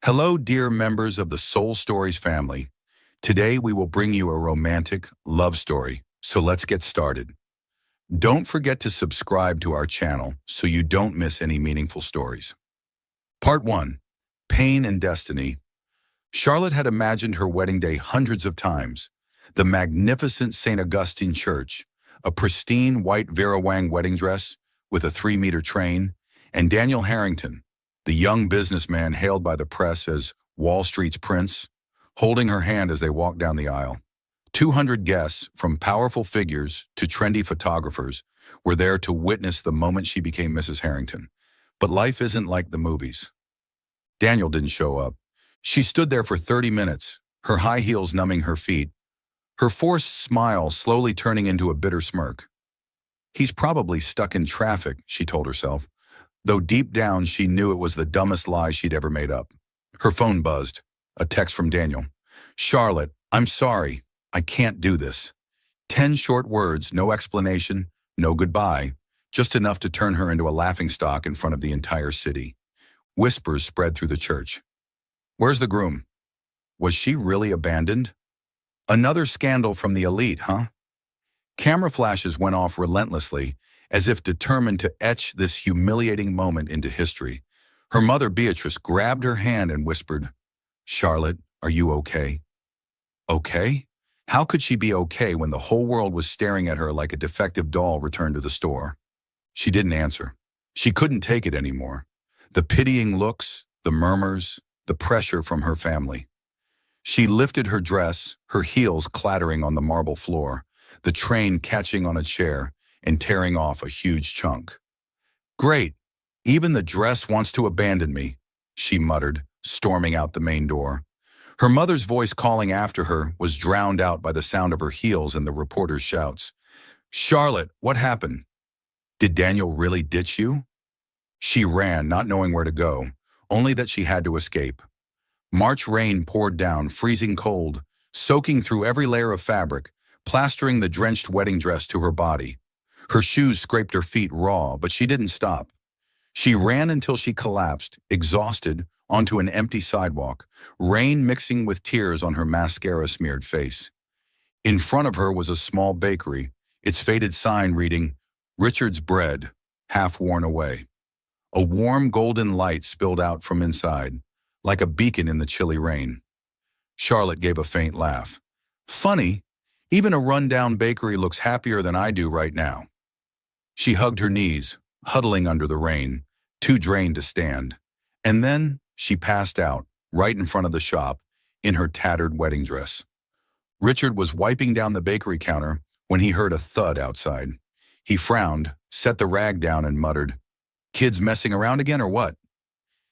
Hello, dear members of the Soul Stories family. Today we will bring you a romantic love story, so let's get started. Don't forget to subscribe to our channel so you don't miss any meaningful stories. Part 1. Pain and Destiny. Charlotte had imagined her wedding day hundreds of times. The magnificent St. Augustine Church, a pristine white Vera Wang wedding dress with a 3-meter train, and Daniel Harrington, the young businessman hailed by the press as Wall Street's prince, holding her hand as they walked down the aisle. 200 guests, from powerful figures to trendy photographers, were there to witness the moment she became Mrs. Harrington. But life isn't like the movies. Daniel didn't show up. She stood there for 30 minutes, her high heels numbing her feet, her forced smile slowly turning into a bitter smirk. He's probably stuck in traffic, she told herself, though deep down she knew it was the dumbest lie she'd ever made up. Her phone buzzed. A text from Daniel. "Charlotte, I'm sorry. I can't do this." 10 short words, no explanation, no goodbye, just enough to turn her into a laughingstock in front of the entire city. Whispers spread through the church. "Where's the groom? Was she really abandoned? Another scandal from the elite, huh?" Camera flashes went off relentlessly, as if determined to etch this humiliating moment into history. Her mother, Beatrice, grabbed her hand and whispered, "Charlotte, are you okay?" Okay? How could she be okay when the whole world was staring at her like a defective doll returned to the store? She didn't answer. She couldn't take it anymore. The pitying looks, the murmurs, the pressure from her family. She lifted her dress, her heels clattering on the marble floor, the train catching on a chair and tearing off a huge chunk. "Great. Even the dress wants to abandon me," she muttered, storming out the main door. Her mother's voice calling after her was drowned out by the sound of her heels and the reporter's shouts. "Charlotte, what happened? Did Daniel really ditch you?" She ran, not knowing where to go, only that she had to escape. March rain poured down, freezing cold, soaking through every layer of fabric, plastering the drenched wedding dress to her body. Her shoes scraped her feet raw, but she didn't stop. She ran until she collapsed, exhausted, onto an empty sidewalk, rain mixing with tears on her mascara-smeared face. In front of her was a small bakery, its faded sign reading, "Richard's Bread," half worn away. A warm golden light spilled out from inside, like a beacon in the chilly rain. Charlotte gave a faint laugh. "Funny, even a run-down bakery looks happier than I do right now." She hugged her knees, huddling under the rain, too drained to stand. And then she passed out, right in front of the shop, in her tattered wedding dress. Richard was wiping down the bakery counter when he heard a thud outside. He frowned, set the rag down and muttered, "Kids messing around again or what?"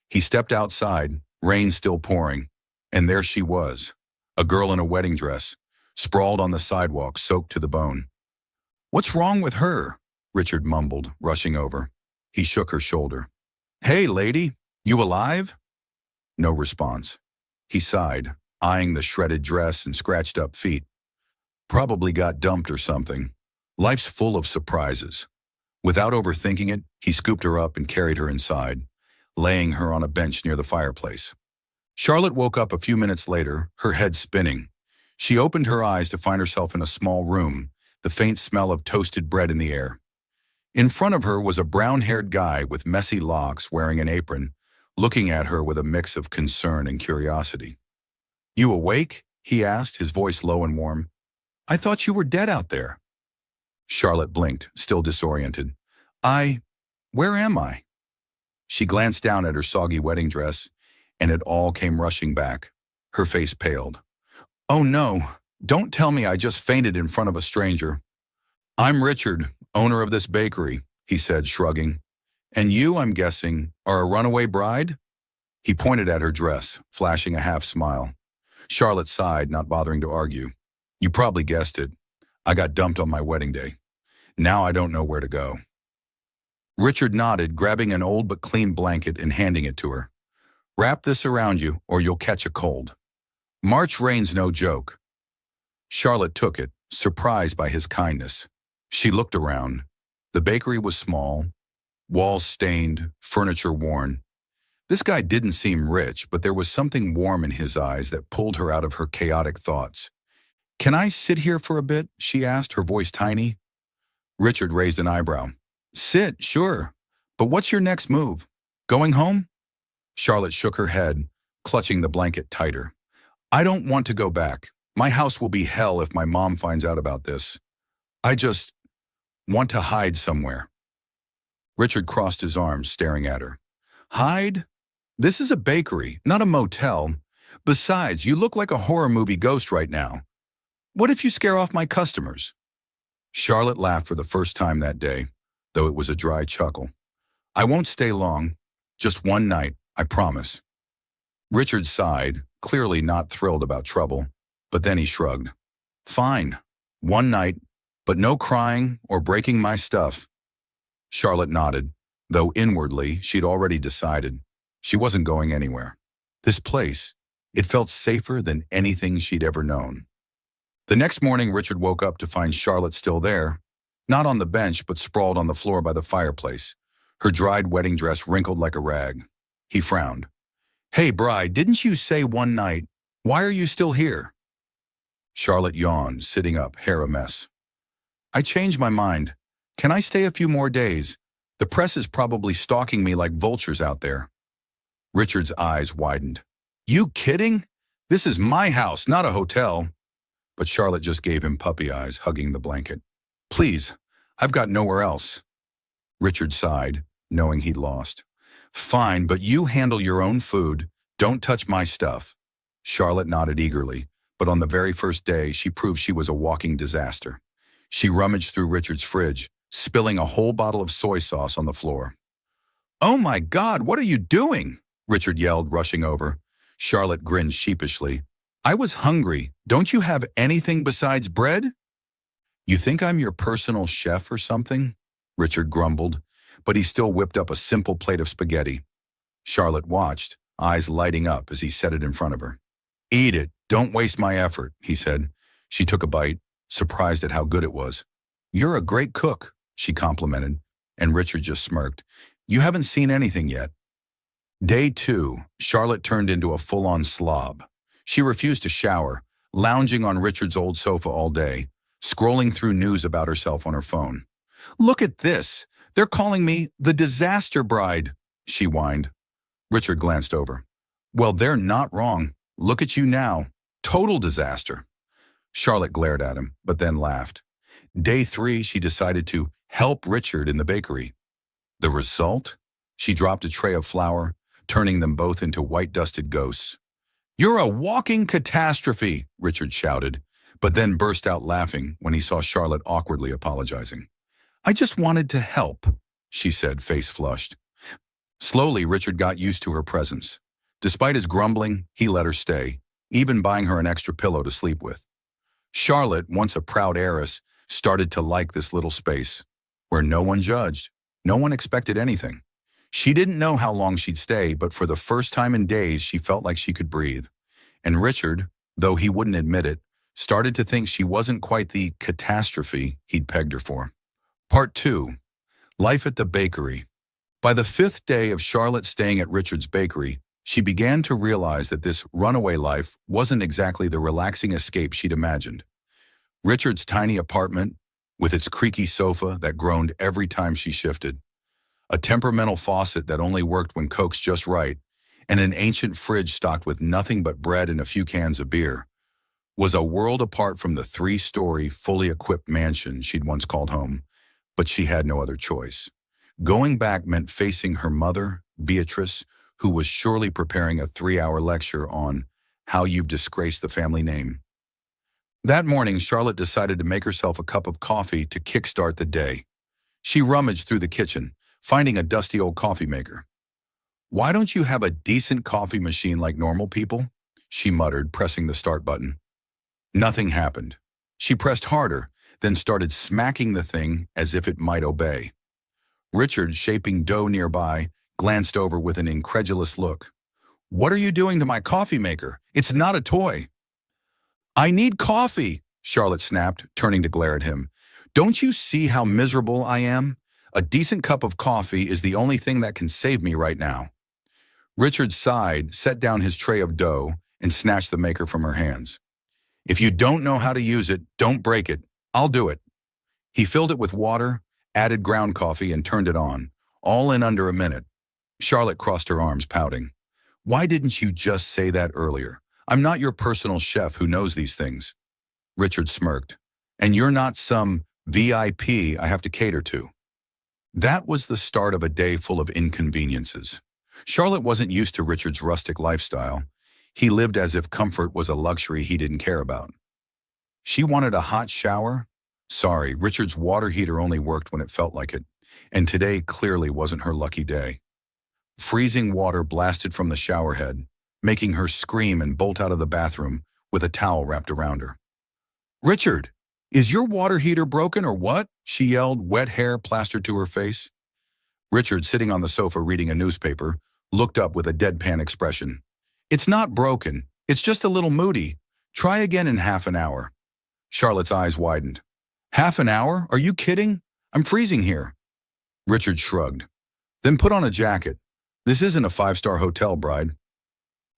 He stepped outside, rain still pouring, and there she was, a girl in a wedding dress, sprawled on the sidewalk, soaked to the bone. "What's wrong with her?" Richard mumbled, rushing over. He shook her shoulder. "Hey, lady, you alive?" No response. He sighed, eyeing the shredded dress and scratched up feet. Probably got dumped or something. Life's full of surprises. Without overthinking it, he scooped her up and carried her inside, laying her on a bench near the fireplace. Charlotte woke up a few minutes later, her head spinning. She opened her eyes to find herself in a small room, the faint smell of toasted bread in the air. In front of her was a brown-haired guy with messy locks wearing an apron, looking at her with a mix of concern and curiosity. "You awake?" he asked, his voice low and warm. "I thought you were dead out there." Charlotte blinked, still disoriented. Where am I?" She glanced down at her soggy wedding dress, and it all came rushing back. Her face paled. "Oh no, don't tell me I just fainted in front of a stranger." "I'm Richard, owner of this bakery," he said, shrugging. "And you, I'm guessing, are a runaway bride?" He pointed at her dress, flashing a half-smile. Charlotte sighed, not bothering to argue. "You probably guessed it. I got dumped on my wedding day. Now I don't know where to go." Richard nodded, grabbing an old but clean blanket and handing it to her. "Wrap this around you, or you'll catch a cold. March rain's no joke." Charlotte took it, surprised by his kindness. She looked around. The bakery was small, walls stained, furniture worn. This guy didn't seem rich, but there was something warm in his eyes that pulled her out of her chaotic thoughts. "Can I sit here for a bit?" she asked, her voice tiny. Richard raised an eyebrow. "Sit, sure. But what's your next move? Going home?" Charlotte shook her head, clutching the blanket tighter. "I don't want to go back. My house will be hell if my mom finds out about this. I just want to hide somewhere." Richard crossed his arms, staring at her. "Hide? This is a bakery, not a motel. Besides, you look like a horror movie ghost right now. What if you scare off my customers?" Charlotte laughed for the first time that day, though it was a dry chuckle. "I won't stay long. Just one night, I promise." Richard sighed, clearly not thrilled about trouble, but then he shrugged. "Fine. One night, but no crying or breaking my stuff." Charlotte nodded, though inwardly she'd already decided she wasn't going anywhere. This place, it felt safer than anything she'd ever known. The next morning, Richard woke up to find Charlotte still there, not on the bench, but sprawled on the floor by the fireplace, her dried wedding dress wrinkled like a rag. He frowned. "Hey, bride, didn't you say one night? Why are you still here?" Charlotte yawned, sitting up, hair a mess. "I changed my mind. Can I stay a few more days? The press is probably stalking me like vultures out there." Richard's eyes widened. "You kidding? This is my house, not a hotel." But Charlotte just gave him puppy eyes, hugging the blanket. "Please, I've got nowhere else." Richard sighed, knowing he'd lost. "Fine, but you handle your own food. Don't touch my stuff." Charlotte nodded eagerly, but on the very first day, she proved she was a walking disaster. She rummaged through Richard's fridge, spilling a whole bottle of soy sauce on the floor. "Oh my God, what are you doing?" Richard yelled, rushing over. Charlotte grinned sheepishly. "I was hungry. Don't you have anything besides bread?" "You think I'm your personal chef or something?" Richard grumbled, but he still whipped up a simple plate of spaghetti. Charlotte watched, eyes lighting up as he set it in front of her. "Eat it. Don't waste my effort," he said. She took a bite, surprised at how good it was. "You're a great cook," she complimented, and Richard just smirked. "You haven't seen anything yet." Day 2, Charlotte turned into a full-on slob. She refused to shower, lounging on Richard's old sofa all day, scrolling through news about herself on her phone. "Look at this. They're calling me the disaster bride," she whined. Richard glanced over. "Well, they're not wrong. Look at you now. Total disaster." Charlotte glared at him, but then laughed. Day 3, she decided to help Richard in the bakery. The result? She dropped a tray of flour, turning them both into white-dusted ghosts. "You're a walking catastrophe," Richard shouted, but then burst out laughing when he saw Charlotte awkwardly apologizing. "I just wanted to help," she said, face flushed. Slowly, Richard got used to her presence. Despite his grumbling, he let her stay, even buying her an extra pillow to sleep with. Charlotte, once a proud heiress, started to like this little space, where no one judged, no one expected anything. She didn't know how long she'd stay, but for the first time in days, she felt like she could breathe. And Richard, though he wouldn't admit it, started to think she wasn't quite the catastrophe he'd pegged her for. Part 2. Life at the bakery. By the 5th day of Charlotte staying at Richard's bakery, she began to realize that this runaway life wasn't exactly the relaxing escape she'd imagined. Richard's tiny apartment, with its creaky sofa that groaned every time she shifted, a temperamental faucet that only worked when Coke's just right, and an ancient fridge stocked with nothing but bread and a few cans of beer, was a world apart from the 3-story, fully equipped mansion she'd once called home. But she had no other choice. Going back meant facing her mother, Beatrice, who was surely preparing a 3-hour lecture on how you've disgraced the family name. That morning, Charlotte decided to make herself a cup of coffee to kickstart the day. She rummaged through the kitchen, finding a dusty old coffee maker. "Why don't you have a decent coffee machine like normal people?" she muttered, pressing the start button. Nothing happened. She pressed harder, then started smacking the thing as if it might obey. Richard, shaping dough nearby, glanced over with an incredulous look. "What are you doing to my coffee maker? It's not a toy." "I need coffee," Charlotte snapped, turning to glare at him. "Don't you see how miserable I am? A decent cup of coffee is the only thing that can save me right now." Richard sighed, set down his tray of dough, and snatched the maker from her hands. If you don't know how to use it, don't break it. I'll do it. He filled it with water, added ground coffee, and turned it on, all in under a minute. Charlotte crossed her arms, pouting. Why didn't you just say that earlier? I'm not your personal chef who knows these things. Richard smirked. And you're not some VIP I have to cater to. That was the start of a day full of inconveniences. Charlotte wasn't used to Richard's rustic lifestyle. He lived as if comfort was a luxury he didn't care about. She wanted a hot shower? Sorry, Richard's water heater only worked when it felt like it, and today clearly wasn't her lucky day. Freezing water blasted from the shower head, making her scream and bolt out of the bathroom with a towel wrapped around her. Richard, is your water heater broken or what? She yelled, wet hair plastered to her face. Richard, sitting on the sofa reading a newspaper, looked up with a deadpan expression. It's not broken. It's just a little moody. Try again in half an hour. Charlotte's eyes widened. Half an hour? Are you kidding? I'm freezing here. Richard shrugged. Then put on a jacket. This isn't a five-star hotel, bride.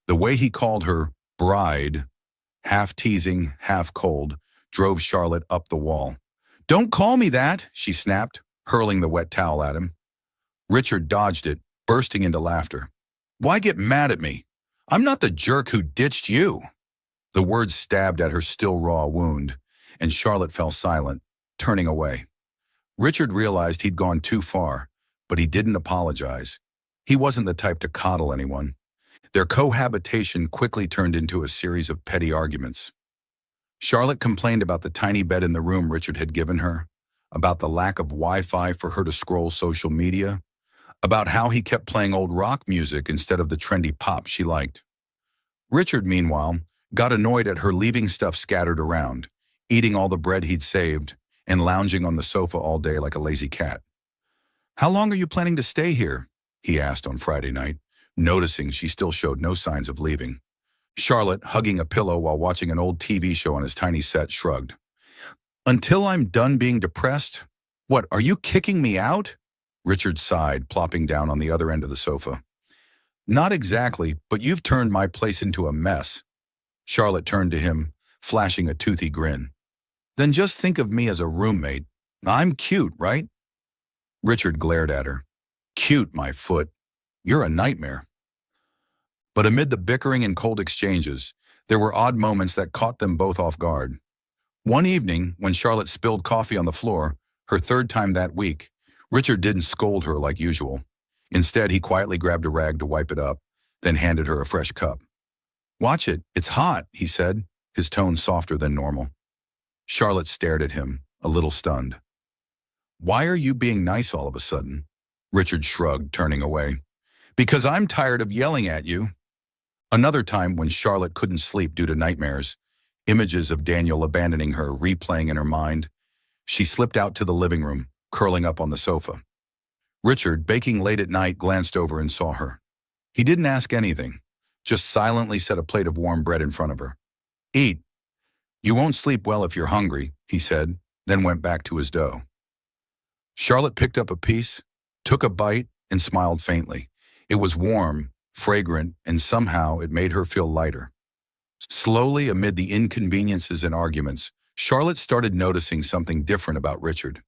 The way he called her bride, half teasing, half cold, drove Charlotte up the wall. Don't call me that, she snapped, hurling the wet towel at him. Richard dodged it, bursting into laughter. Why get mad at me? I'm not the jerk who ditched you. The words stabbed at her still raw wound, and Charlotte fell silent, turning away. Richard realized he'd gone too far, but he didn't apologize. He wasn't the type to coddle anyone. Their cohabitation quickly turned into a series of petty arguments. Charlotte complained about the tiny bed in the room Richard had given her, about the lack of Wi-Fi for her to scroll social media, about how he kept playing old rock music instead of the trendy pop she liked. Richard, meanwhile, got annoyed at her leaving stuff scattered around, eating all the bread he'd saved, and lounging on the sofa all day like a lazy cat. How long are you planning to stay here? He asked on Friday night, noticing she still showed no signs of leaving. Charlotte, hugging a pillow while watching an old TV show on his tiny set, shrugged. Until I'm done being depressed? What, are you kicking me out? Richard sighed, plopping down on the other end of the sofa. Not exactly, but you've turned my place into a mess. Charlotte turned to him, flashing a toothy grin. Then just think of me as a roommate. I'm cute, right? Richard glared at her. Cute, my foot. You're a nightmare. But amid the bickering and cold exchanges, there were odd moments that caught them both off guard. One evening, when Charlotte spilled coffee on the floor, her third time that week, Richard didn't scold her like usual. Instead, he quietly grabbed a rag to wipe it up, then handed her a fresh cup. Watch it, it's hot, he said, his tone softer than normal. Charlotte stared at him, a little stunned. Why are you being nice all of a sudden? Richard shrugged, turning away. Because I'm tired of yelling at you. Another time when Charlotte couldn't sleep due to nightmares, images of Daniel abandoning her replaying in her mind, she slipped out to the living room, curling up on the sofa. Richard, baking late at night, glanced over and saw her. He didn't ask anything, just silently set a plate of warm bread in front of her. Eat. You won't sleep well if you're hungry, he said, then went back to his dough. Charlotte picked up a piece, took a bite, and smiled faintly. It was warm, fragrant, and somehow it made her feel lighter. Slowly, amid the inconveniences and arguments, Charlotte started noticing something different about Richard.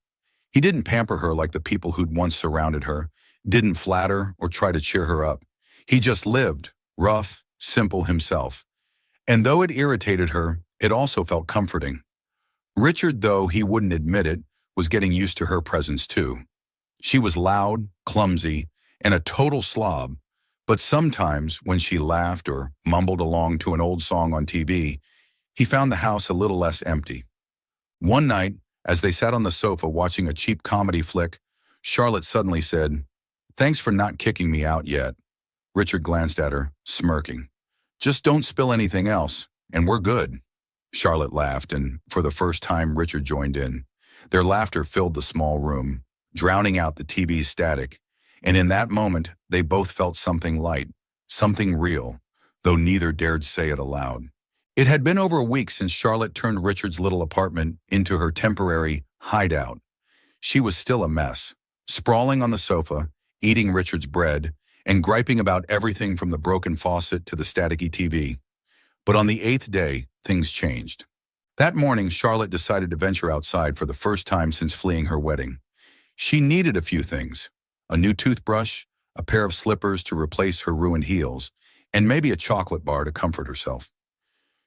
He didn't pamper her like the people who'd once surrounded her, didn't flatter or try to cheer her up. He just lived, rough, simple himself. And though it irritated her, it also felt comforting. Richard, though he wouldn't admit it, was getting used to her presence too. She was loud, clumsy, and a total slob, but sometimes when she laughed or mumbled along to an old song on TV, he found the house a little less empty. One night, as they sat on the sofa watching a cheap comedy flick, Charlotte suddenly said, "Thanks for not kicking me out yet." Richard glanced at her, smirking. "Just don't spill anything else, and we're good." Charlotte laughed, and for the first time Richard joined in. Their laughter filled the small room, drowning out the TV's static, and in that moment they both felt something light, something real, though neither dared say it aloud. It had been over a week since Charlotte turned Richard's little apartment into her temporary hideout. She was still a mess, sprawling on the sofa, eating Richard's bread, and griping about everything from the broken faucet to the staticky TV. But on the 8th day, things changed. That morning, Charlotte decided to venture outside for the first time since fleeing her wedding. She needed a few things: a new toothbrush, a pair of slippers to replace her ruined heels, and maybe a chocolate bar to comfort herself.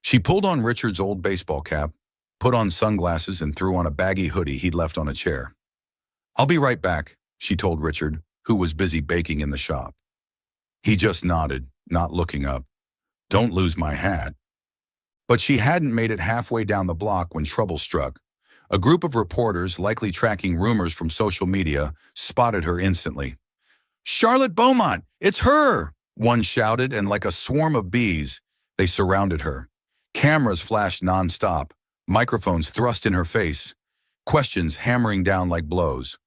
She pulled on Richard's old baseball cap, put on sunglasses, and threw on a baggy hoodie he'd left on a chair. "I'll be right back," she told Richard, who was busy baking in the shop. He just nodded, not looking up. "Don't lose my hat." But she hadn't made it halfway down the block when trouble struck. A group of reporters, likely tracking rumors from social media, spotted her instantly. "Charlotte Beaumont! It's her!" one shouted, and like a swarm of bees, they surrounded her. Cameras flashed nonstop, microphones thrust in her face, questions hammering down like blows.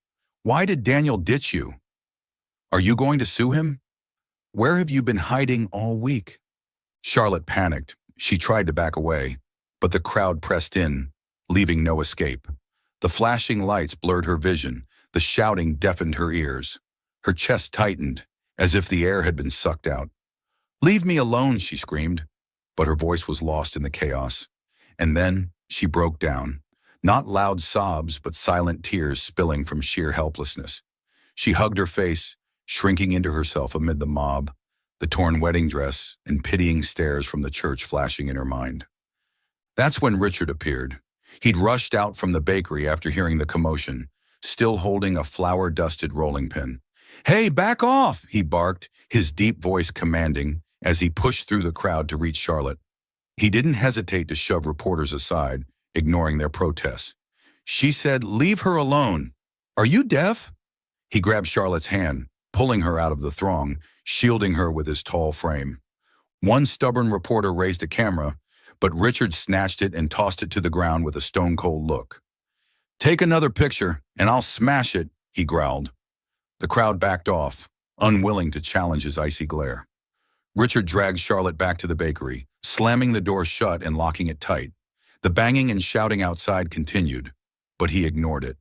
"Why did Daniel ditch you? Are you going to sue him? Where have you been hiding all week?" Charlotte panicked. She tried to back away, but the crowd pressed in, leaving no escape. The flashing lights blurred her vision. The shouting deafened her ears. Her chest tightened, as if the air had been sucked out. "Leave me alone," she screamed, but her voice was lost in the chaos. And then she broke down, not loud sobs, but silent tears spilling from sheer helplessness. She hugged her face, shrinking into herself amid the mob, the torn wedding dress, and pitying stares from the church flashing in her mind. That's when Richard appeared. He'd rushed out from the bakery after hearing the commotion, still holding a flour-dusted rolling pin. "Hey, back off!" he barked, his deep voice commanding, as he pushed through the crowd to reach Charlotte. He didn't hesitate to shove reporters aside, ignoring their protests. She said, "Leave her alone. Are you deaf?" He grabbed Charlotte's hand, pulling her out of the throng, shielding her with his tall frame. One stubborn reporter raised a camera, but Richard snatched it and tossed it to the ground with a stone-cold look. "Take another picture, and I'll smash it," he growled. The crowd backed off, unwilling to challenge his icy glare. Richard dragged Charlotte back to the bakery, slamming the door shut and locking it tight. The banging and shouting outside continued, but he ignored it.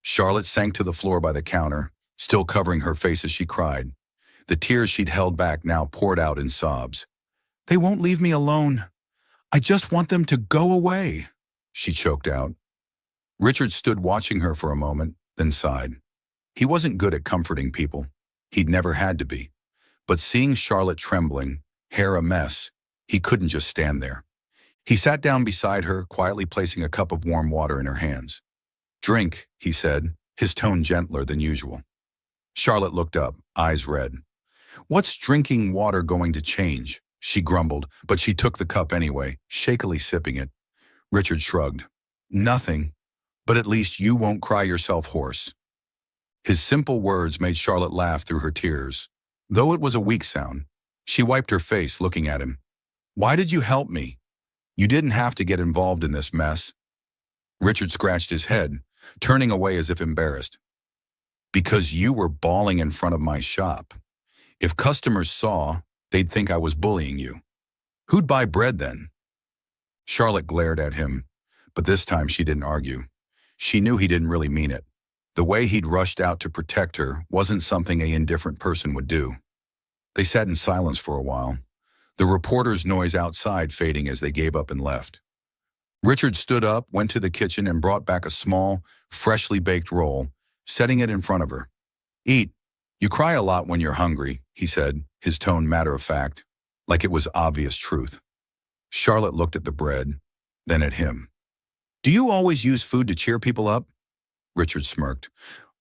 Charlotte sank to the floor by the counter, still covering her face as she cried. The tears she'd held back now poured out in sobs. "They won't leave me alone. I just want them to go away," she choked out. Richard stood watching her for a moment, then sighed. He wasn't good at comforting people. He'd never had to be. But seeing Charlotte trembling, hair a mess, he couldn't just stand there. He sat down beside her, quietly placing a cup of warm water in her hands. "Drink," he said, his tone gentler than usual. Charlotte looked up, eyes red. "What's drinking water going to change?" she grumbled, but she took the cup anyway, shakily sipping it. Richard shrugged. "Nothing, but at least you won't cry yourself hoarse." His simple words made Charlotte laugh through her tears. Though it was a weak sound, she wiped her face, looking at him. "Why did you help me? You didn't have to get involved in this mess." Richard scratched his head, turning away as if embarrassed. "Because you were bawling in front of my shop. If customers saw, they'd think I was bullying you. Who'd buy bread then?" Charlotte glared at him, but this time she didn't argue. She knew he didn't really mean it. The way he'd rushed out to protect her wasn't something an indifferent person would do. They sat in silence for a while, the reporters' noise outside fading as they gave up and left. Richard stood up, went to the kitchen, and brought back a small, freshly baked roll, setting it in front of her. "Eat. You cry a lot when you're hungry," he said, his tone matter-of-fact, like it was obvious truth. Charlotte looked at the bread, then at him. "Do you always use food to cheer people up?" Richard smirked.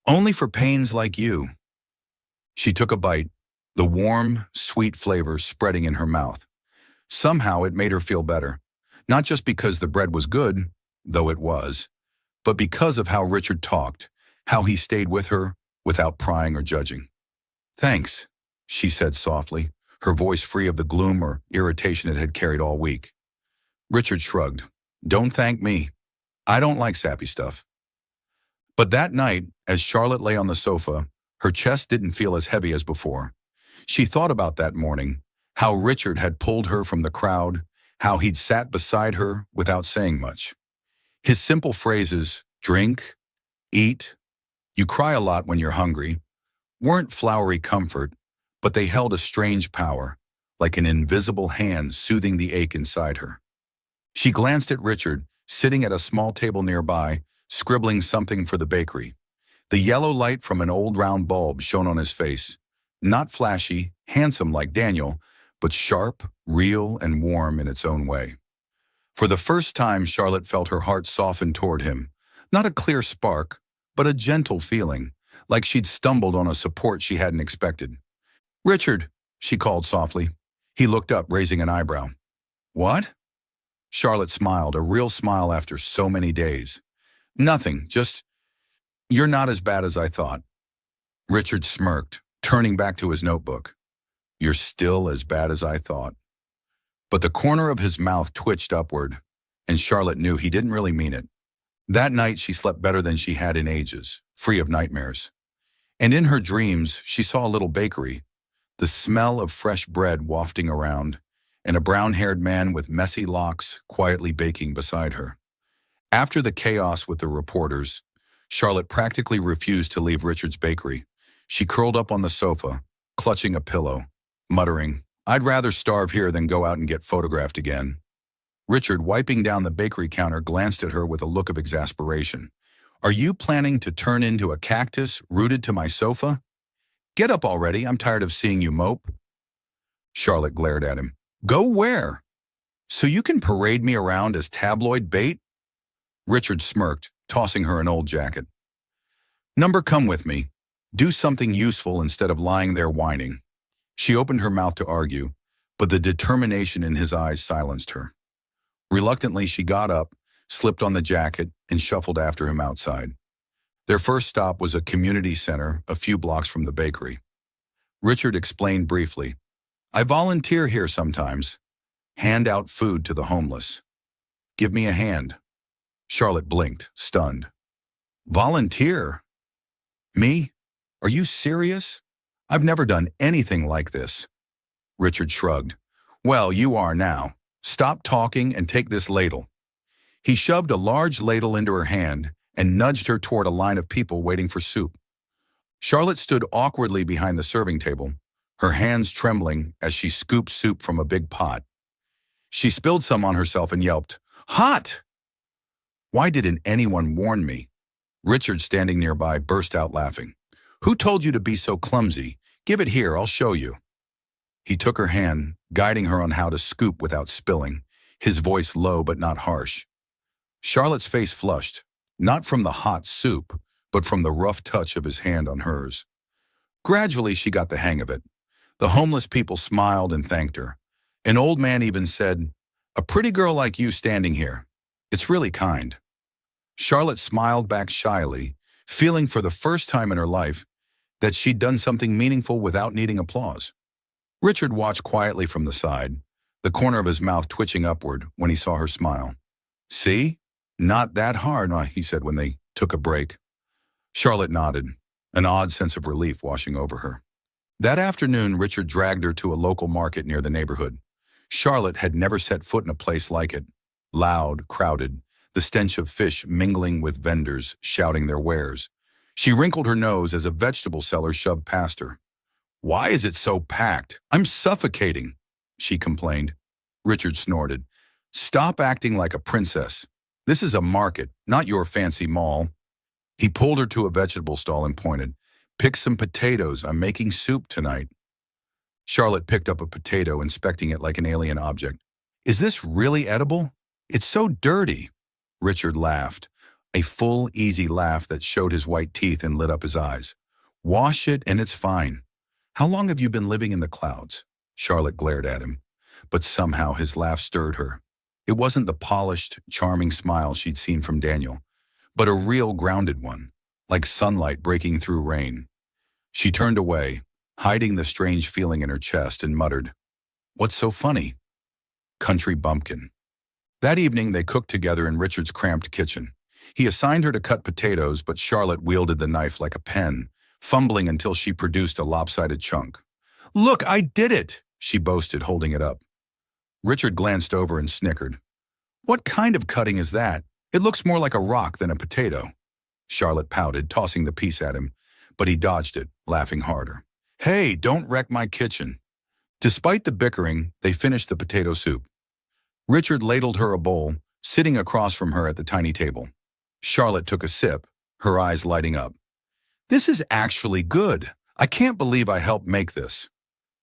"Only for pains like you." She took a bite, the warm, sweet flavor spreading in her mouth. Somehow it made her feel better, not just because the bread was good, though it was, but because of how Richard talked, how he stayed with her without prying or judging. "Thanks," she said softly, her voice free of the gloom or irritation it had carried all week. Richard shrugged. "Don't thank me. I don't like sappy stuff." But that night, as Charlotte lay on the sofa, her chest didn't feel as heavy as before. She thought about that morning, how Richard had pulled her from the crowd, how he'd sat beside her without saying much. His simple phrases, "drink," "eat," "you cry a lot when you're hungry," weren't flowery comfort, but they held a strange power, like an invisible hand soothing the ache inside her. She glanced at Richard, sitting at a small table nearby, scribbling something for the bakery. The yellow light from an old round bulb shone on his face. Not flashy, handsome like Daniel, but sharp, real, and warm in its own way. For the first time, Charlotte felt her heart soften toward him. Not a clear spark, but a gentle feeling, like she'd stumbled on a support she hadn't expected. "Richard," she called softly. He looked up, raising an eyebrow. "What?" Charlotte smiled, a real smile after so many days. "Nothing, just, you're not as bad as I thought." Richard smirked, turning back to his notebook. "You're still as bad as I thought." But the corner of his mouth twitched upward, and Charlotte knew he didn't really mean it. That night she slept better than she had in ages, free of nightmares. And in her dreams, she saw a little bakery, the smell of fresh bread wafting around, and a brown-haired man with messy locks quietly baking beside her. After the chaos with the reporters, Charlotte practically refused to leave Richard's bakery. She curled up on the sofa, clutching a pillow, muttering, "I'd rather starve here than go out and get photographed again." Richard, wiping down the bakery counter, glanced at her with a look of exasperation. "Are you planning to turn into a cactus rooted to my sofa? Get up already, I'm tired of seeing you mope." Charlotte glared at him. "Go where? So you can parade me around as tabloid bait?" Richard smirked, tossing her an old jacket. "Number, come with me. Do something useful instead of lying there whining." She opened her mouth to argue, but the determination in his eyes silenced her. Reluctantly, she got up, slipped on the jacket, and shuffled after him outside. Their first stop was a community center a few blocks from the bakery. Richard explained briefly, "I volunteer here sometimes. Hand out food to the homeless. Give me a hand." Charlotte blinked, stunned. "Volunteer? Me? Are you serious? I've never done anything like this." Richard shrugged. "Well, you are now. Stop talking and take this ladle." He shoved a large ladle into her hand and nudged her toward a line of people waiting for soup. Charlotte stood awkwardly behind the serving table, her hands trembling as she scooped soup from a big pot. She spilled some on herself and yelped, "Hot!" "Why didn't anyone warn me?" Richard, standing nearby, burst out laughing. "Who told you to be so clumsy? Give it here, I'll show you." He took her hand, guiding her on how to scoop without spilling, his voice low but not harsh. Charlotte's face flushed, not from the hot soup, but from the rough touch of his hand on hers. Gradually, she got the hang of it. The homeless people smiled and thanked her. An old man even said, "A pretty girl like you standing here. It's really kind." Charlotte smiled back shyly, feeling for the first time in her life that she'd done something meaningful without needing applause. Richard watched quietly from the side, the corner of his mouth twitching upward when he saw her smile. "See? Not that hard," he said when they took a break. Charlotte nodded, an odd sense of relief washing over her. That afternoon, Richard dragged her to a local market near the neighborhood. Charlotte had never set foot in a place like it. Loud, crowded, the stench of fish mingling with vendors shouting their wares. She wrinkled her nose as a vegetable seller shoved past her. "Why is it so packed? I'm suffocating," she complained. Richard snorted. "Stop acting like a princess. This is a market, not your fancy mall." He pulled her to a vegetable stall and pointed, "Pick some potatoes. I'm making soup tonight." Charlotte picked up a potato, inspecting it like an alien object. "Is this really edible? It's so dirty." Richard laughed, a full, easy laugh that showed his white teeth and lit up his eyes. "Wash it and it's fine." "How long have you been living in the clouds?" Charlotte glared at him, but somehow his laugh stirred her. It wasn't the polished, charming smile she'd seen from Daniel, but a real grounded one, like sunlight breaking through rain. She turned away, hiding the strange feeling in her chest, and muttered, "What's so funny?" Country bumpkin. That evening, they cooked together in Richard's cramped kitchen. He assigned her to cut potatoes, but Charlotte wielded the knife like a pen, fumbling until she produced a lopsided chunk. "Look, I did it!" she boasted, holding it up. Richard glanced over and snickered. "What kind of cutting is that? It looks more like a rock than a potato." Charlotte pouted, tossing the piece at him, but he dodged it, laughing harder. Hey, don't wreck my kitchen. Despite the bickering, they finished the potato soup. Richard ladled her a bowl, sitting across from her at the tiny table. Charlotte took a sip, her eyes lighting up. This is actually good. I can't believe I helped make this.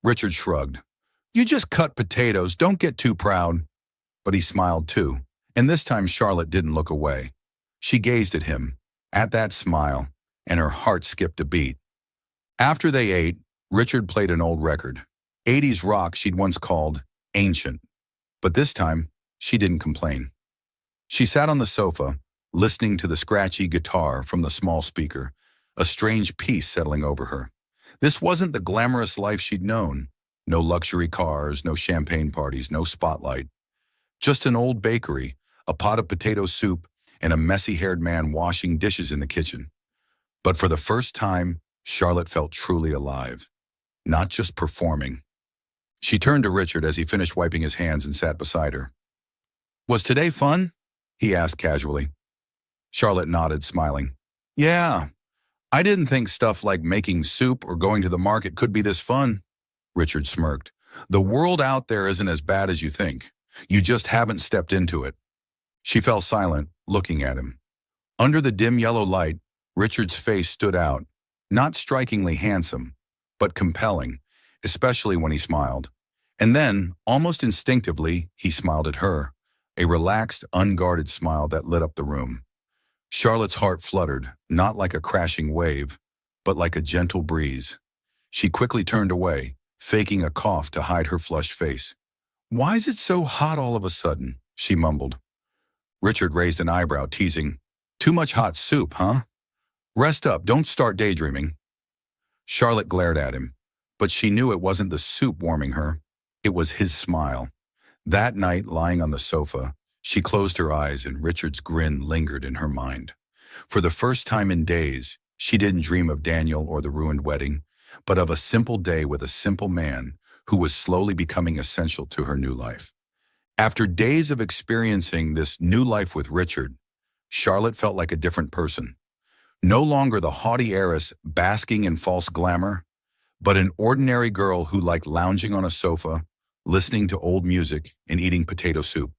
Richard shrugged. You just cut potatoes, don't get too proud. But he smiled too, and this time Charlotte didn't look away. She gazed at him, at that smile, and her heart skipped a beat. After they ate, Richard played an old record, 80s rock she'd once called ancient. But this time, she didn't complain. She sat on the sofa, listening to the scratchy guitar from the small speaker, a strange peace settling over her. This wasn't the glamorous life she'd known. No luxury cars, no champagne parties, no spotlight. Just an old bakery, a pot of potato soup, and a messy-haired man washing dishes in the kitchen. But for the first time, Charlotte felt truly alive, not just performing. She turned to Richard as he finished wiping his hands and sat beside her. Was today fun? He asked casually. Charlotte nodded, smiling. Yeah, I didn't think stuff like making soup or going to the market could be this fun. Richard smirked. The world out there isn't as bad as you think. You just haven't stepped into it. She fell silent, looking at him. Under the dim yellow light, Richard's face stood out, not strikingly handsome, but compelling, especially when he smiled. And then, almost instinctively, he smiled at her, a relaxed, unguarded smile that lit up the room. Charlotte's heart fluttered, not like a crashing wave, but like a gentle breeze. She quickly turned away, faking a cough to hide her flushed face. Why is it so hot all of a sudden? She mumbled. Richard raised an eyebrow, teasing. Too much hot soup, huh? Rest up, don't start daydreaming. Charlotte glared at him, but she knew it wasn't the soup warming her. It was his smile. That night, lying on the sofa, she closed her eyes and Richard's grin lingered in her mind. For the first time in days, she didn't dream of Daniel or the ruined wedding, but of a simple day with a simple man who was slowly becoming essential to her new life. After days of experiencing this new life with Richard, Charlotte felt like a different person. No longer the haughty heiress basking in false glamour, but an ordinary girl who liked lounging on a sofa, listening to old music, and eating potato soup.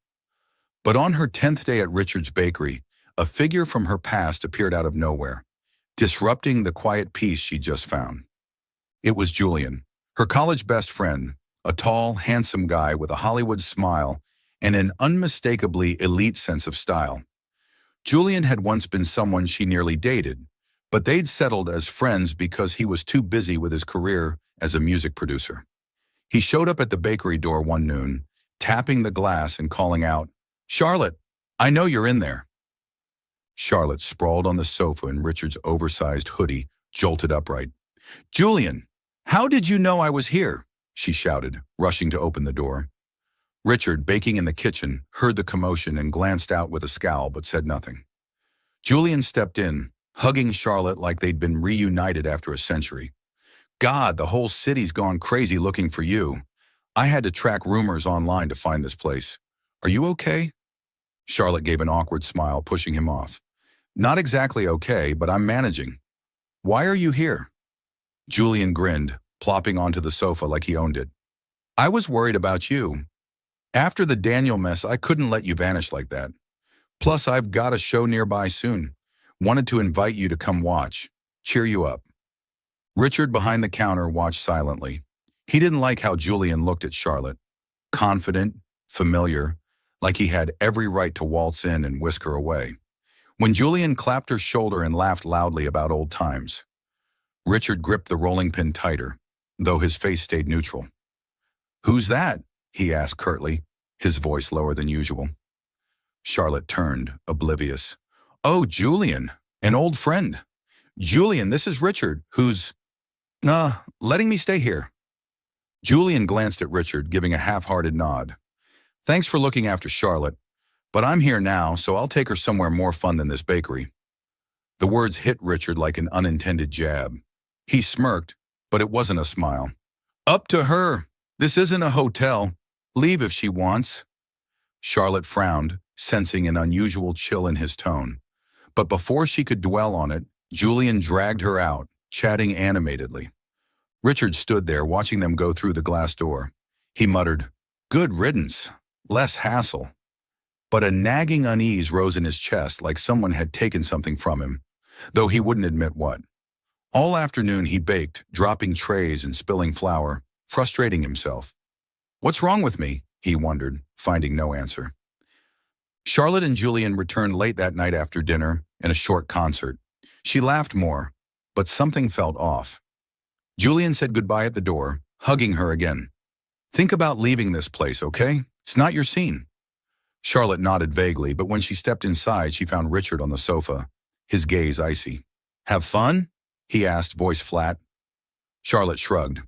But on her 10th day at Richard's Bakery, a figure from her past appeared out of nowhere, disrupting the quiet peace she'd just found. It was Julian, her college best friend, a tall, handsome guy with a Hollywood smile and an unmistakably elite sense of style. Julian had once been someone she nearly dated, but they'd settled as friends because he was too busy with his career as a music producer. He showed up at the bakery door one noon, tapping the glass and calling out, "Charlotte, I know you're in there." Charlotte, sprawled on the sofa in Richard's oversized hoodie, jolted upright. "Julian, how did you know I was here?" she shouted, rushing to open the door. Richard, baking in the kitchen, heard the commotion and glanced out with a scowl but said nothing. Julian stepped in, hugging Charlotte like they'd been reunited after a century. "God, the whole city's gone crazy looking for you. I had to track rumors online to find this place. Are you okay?" Charlotte gave an awkward smile, pushing him off. "Not exactly okay, but I'm managing. Why are you here?" Julian grinned, plopping onto the sofa like he owned it. "I was worried about you. After the Daniel mess, I couldn't let you vanish like that. Plus, I've got a show nearby soon. Wanted to invite you to come watch. Cheer you up." Richard, behind the counter, watched silently. He didn't like how Julian looked at Charlotte. Confident, familiar, like he had every right to waltz in and whisk her away. When Julian clapped her shoulder and laughed loudly about old times, Richard gripped the rolling pin tighter, though his face stayed neutral. "Who's that?" he asked curtly, his voice lower than usual. Charlotte turned, oblivious. "Oh, Julian, an old friend. Julian, this is Richard, who's, letting me stay here." Julian glanced at Richard, giving a half-hearted nod. "Thanks for looking after Charlotte, but I'm here now, so I'll take her somewhere more fun than this bakery." The words hit Richard like an unintended jab. He smirked, but it wasn't a smile. "Up to her. This isn't a hotel. Leave if she wants." Charlotte frowned, sensing an unusual chill in his tone. But before she could dwell on it, Julian dragged her out, chatting animatedly. Richard stood there watching them go through the glass door. He muttered, "Good riddance. Less hassle." But a nagging unease rose in his chest like someone had taken something from him, though he wouldn't admit what. All afternoon he baked, dropping trays and spilling flour, frustrating himself. "What's wrong with me?" he wondered, finding no answer. Charlotte and Julian returned late that night after dinner and a short concert. She laughed more, but something felt off. Julian said goodbye at the door, hugging her again. "Think about leaving this place, okay? It's not your scene." Charlotte nodded vaguely, but when she stepped inside, she found Richard on the sofa, his gaze icy. "Have fun?" he asked, voice flat. Charlotte shrugged.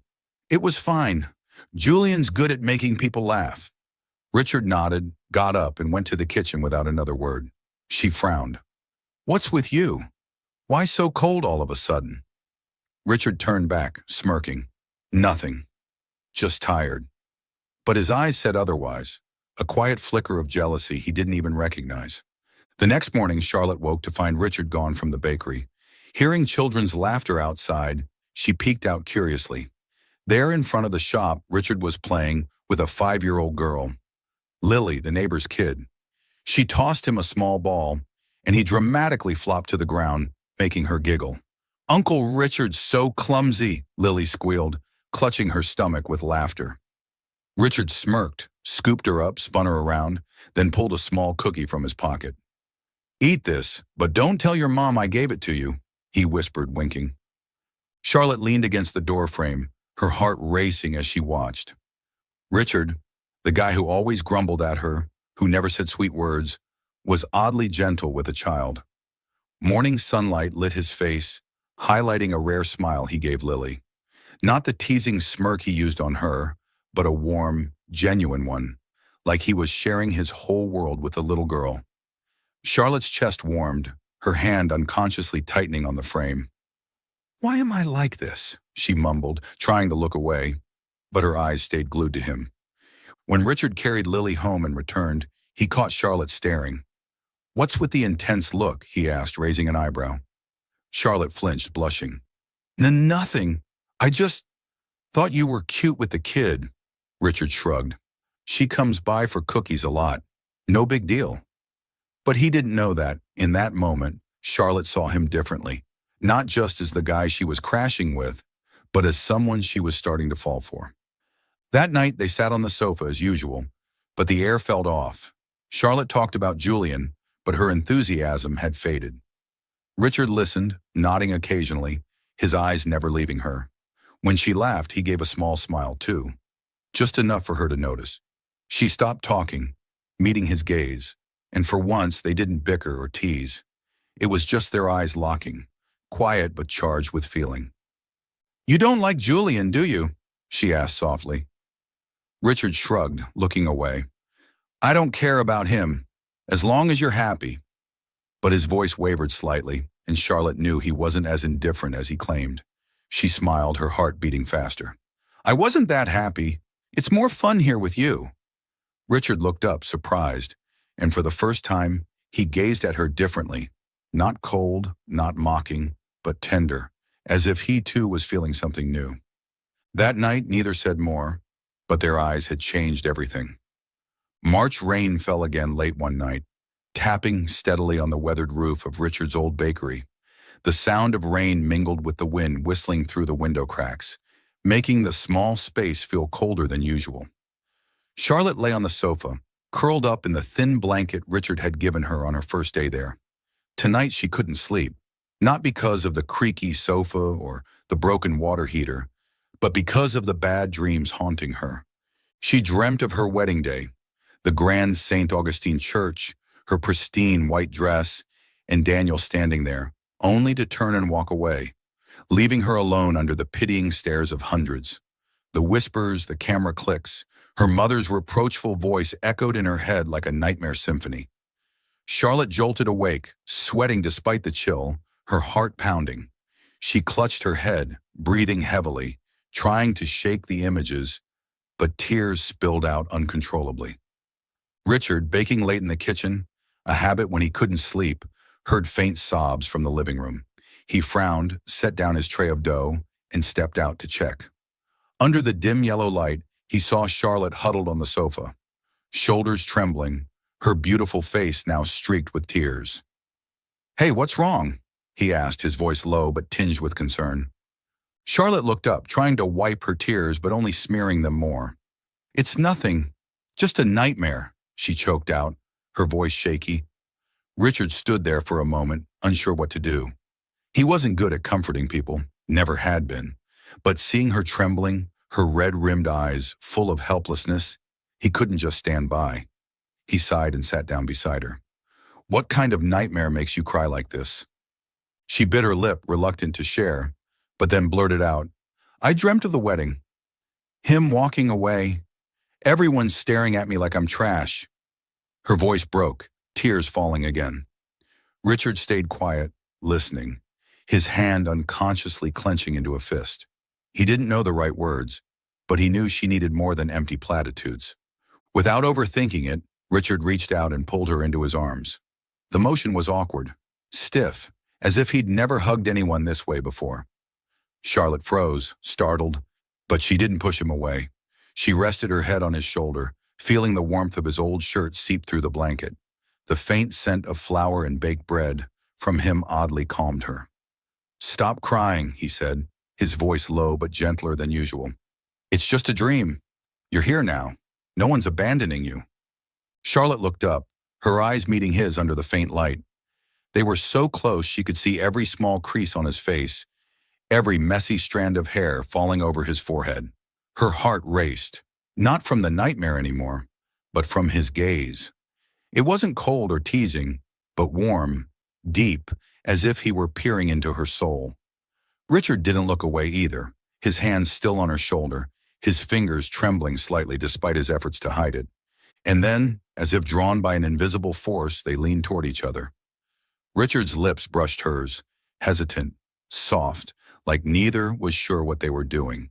"It was fine. Julian's good at making people laugh." Richard nodded, got up, and went to the kitchen without another word. She frowned. "What's with you? Why so cold all of a sudden?" Richard turned back, smirking. "Nothing. Just tired." But his eyes said otherwise, a quiet flicker of jealousy he didn't even recognize. The next morning, Charlotte woke to find Richard gone from the bakery. Hearing children's laughter outside, she peeked out curiously. There in front of the shop, Richard was playing with a 5-year-old girl, Lily, the neighbor's kid. She tossed him a small ball, and he dramatically flopped to the ground, making her giggle. "Uncle Richard's so clumsy," Lily squealed, clutching her stomach with laughter. Richard smirked, scooped her up, spun her around, then pulled a small cookie from his pocket. "Eat this, but don't tell your mom I gave it to you," he whispered, winking. Charlotte leaned against the doorframe, her heart racing as she watched. Richard, the guy who always grumbled at her, who never said sweet words, was oddly gentle with a child. Morning sunlight lit his face, highlighting a rare smile he gave Lily. Not the teasing smirk he used on her, but a warm, genuine one, like he was sharing his whole world with the little girl. Charlotte's chest warmed, her hand unconsciously tightening on the frame. "Why am I like this?" she mumbled, trying to look away, but her eyes stayed glued to him. When Richard carried Lily home and returned, he caught Charlotte staring. "What's with the intense look?" he asked, raising an eyebrow. Charlotte flinched, blushing. Nothing. I just thought you were cute with the kid." Richard shrugged. "She comes by for cookies a lot. No big deal." But he didn't know that, in that moment, Charlotte saw him differently, not just as the guy she was crashing with, but as someone she was starting to fall for. That night, they sat on the sofa as usual, but the air felt off. Charlotte talked about Julian, but her enthusiasm had faded. Richard listened, nodding occasionally, his eyes never leaving her. When she laughed, he gave a small smile too, just enough for her to notice. She stopped talking, meeting his gaze, and for once they didn't bicker or tease. It was just their eyes locking, quiet but charged with feeling. "You don't like Julian, do you?" she asked softly. Richard shrugged, looking away. "I don't care about him, as long as you're happy." But his voice wavered slightly, and Charlotte knew he wasn't as indifferent as he claimed. She smiled, her heart beating faster. "I wasn't that happy. It's more fun here with you." Richard looked up, surprised, and for the first time, he gazed at her differently, not cold, not mocking, but tender, as if he too was feeling something new. That night, neither said more, but their eyes had changed everything. March rain fell again late one night, tapping steadily on the weathered roof of Richard's old bakery. The sound of rain mingled with the wind whistling through the window cracks, making the small space feel colder than usual. Charlotte lay on the sofa, curled up in the thin blanket Richard had given her on her first day there. Tonight she couldn't sleep, not because of the creaky sofa or the broken water heater, but because of the bad dreams haunting her. She dreamt of her wedding day, the grand St. Augustine church, her pristine white dress, and Daniel standing there, only to turn and walk away, leaving her alone under the pitying stares of hundreds. The whispers, the camera clicks, her mother's reproachful voice echoed in her head like a nightmare symphony. Charlotte jolted awake, sweating despite the chill, her heart pounding. She clutched her head, breathing heavily, trying to shake the images, but tears spilled out uncontrollably. Richard, baking late in the kitchen, a habit when he couldn't sleep, heard faint sobs from the living room. He frowned, set down his tray of dough, and stepped out to check. Under the dim yellow light, he saw Charlotte huddled on the sofa, shoulders trembling, her beautiful face now streaked with tears. "Hey, what's wrong?" he asked, his voice low but tinged with concern. Charlotte looked up, trying to wipe her tears but only smearing them more. "It's nothing, just a nightmare," she choked out, her voice shaky. Richard stood there for a moment, unsure what to do. He wasn't good at comforting people, never had been, but seeing her trembling, her red-rimmed eyes full of helplessness, he couldn't just stand by. He sighed and sat down beside her. "What kind of nightmare makes you cry like this?" She bit her lip, reluctant to share, but then blurted out, "I dreamt of the wedding. Him walking away. Everyone's staring at me like I'm trash." Her voice broke, tears falling again. Richard stayed quiet, listening, his hand unconsciously clenching into a fist. He didn't know the right words, but he knew she needed more than empty platitudes. Without overthinking it, Richard reached out and pulled her into his arms. The motion was awkward, stiff, as if he'd never hugged anyone this way before. Charlotte froze, startled, but she didn't push him away. She rested her head on his shoulder, feeling the warmth of his old shirt seep through the blanket. The faint scent of flour and baked bread from him oddly calmed her. "Stop crying," he said, his voice low but gentler than usual. "It's just a dream. You're here now. No one's abandoning you." Charlotte looked up, her eyes meeting his under the faint light. They were so close she could see every small crease on his face, every messy strand of hair falling over his forehead. Her heart raced, not from the nightmare anymore, but from his gaze. It wasn't cold or teasing, but warm, deep, as if he were peering into her soul. Richard didn't look away either, his hands still on her shoulder, his fingers trembling slightly despite his efforts to hide it. And then, as if drawn by an invisible force, they leaned toward each other. Richard's lips brushed hers, hesitant, soft, like neither was sure what they were doing.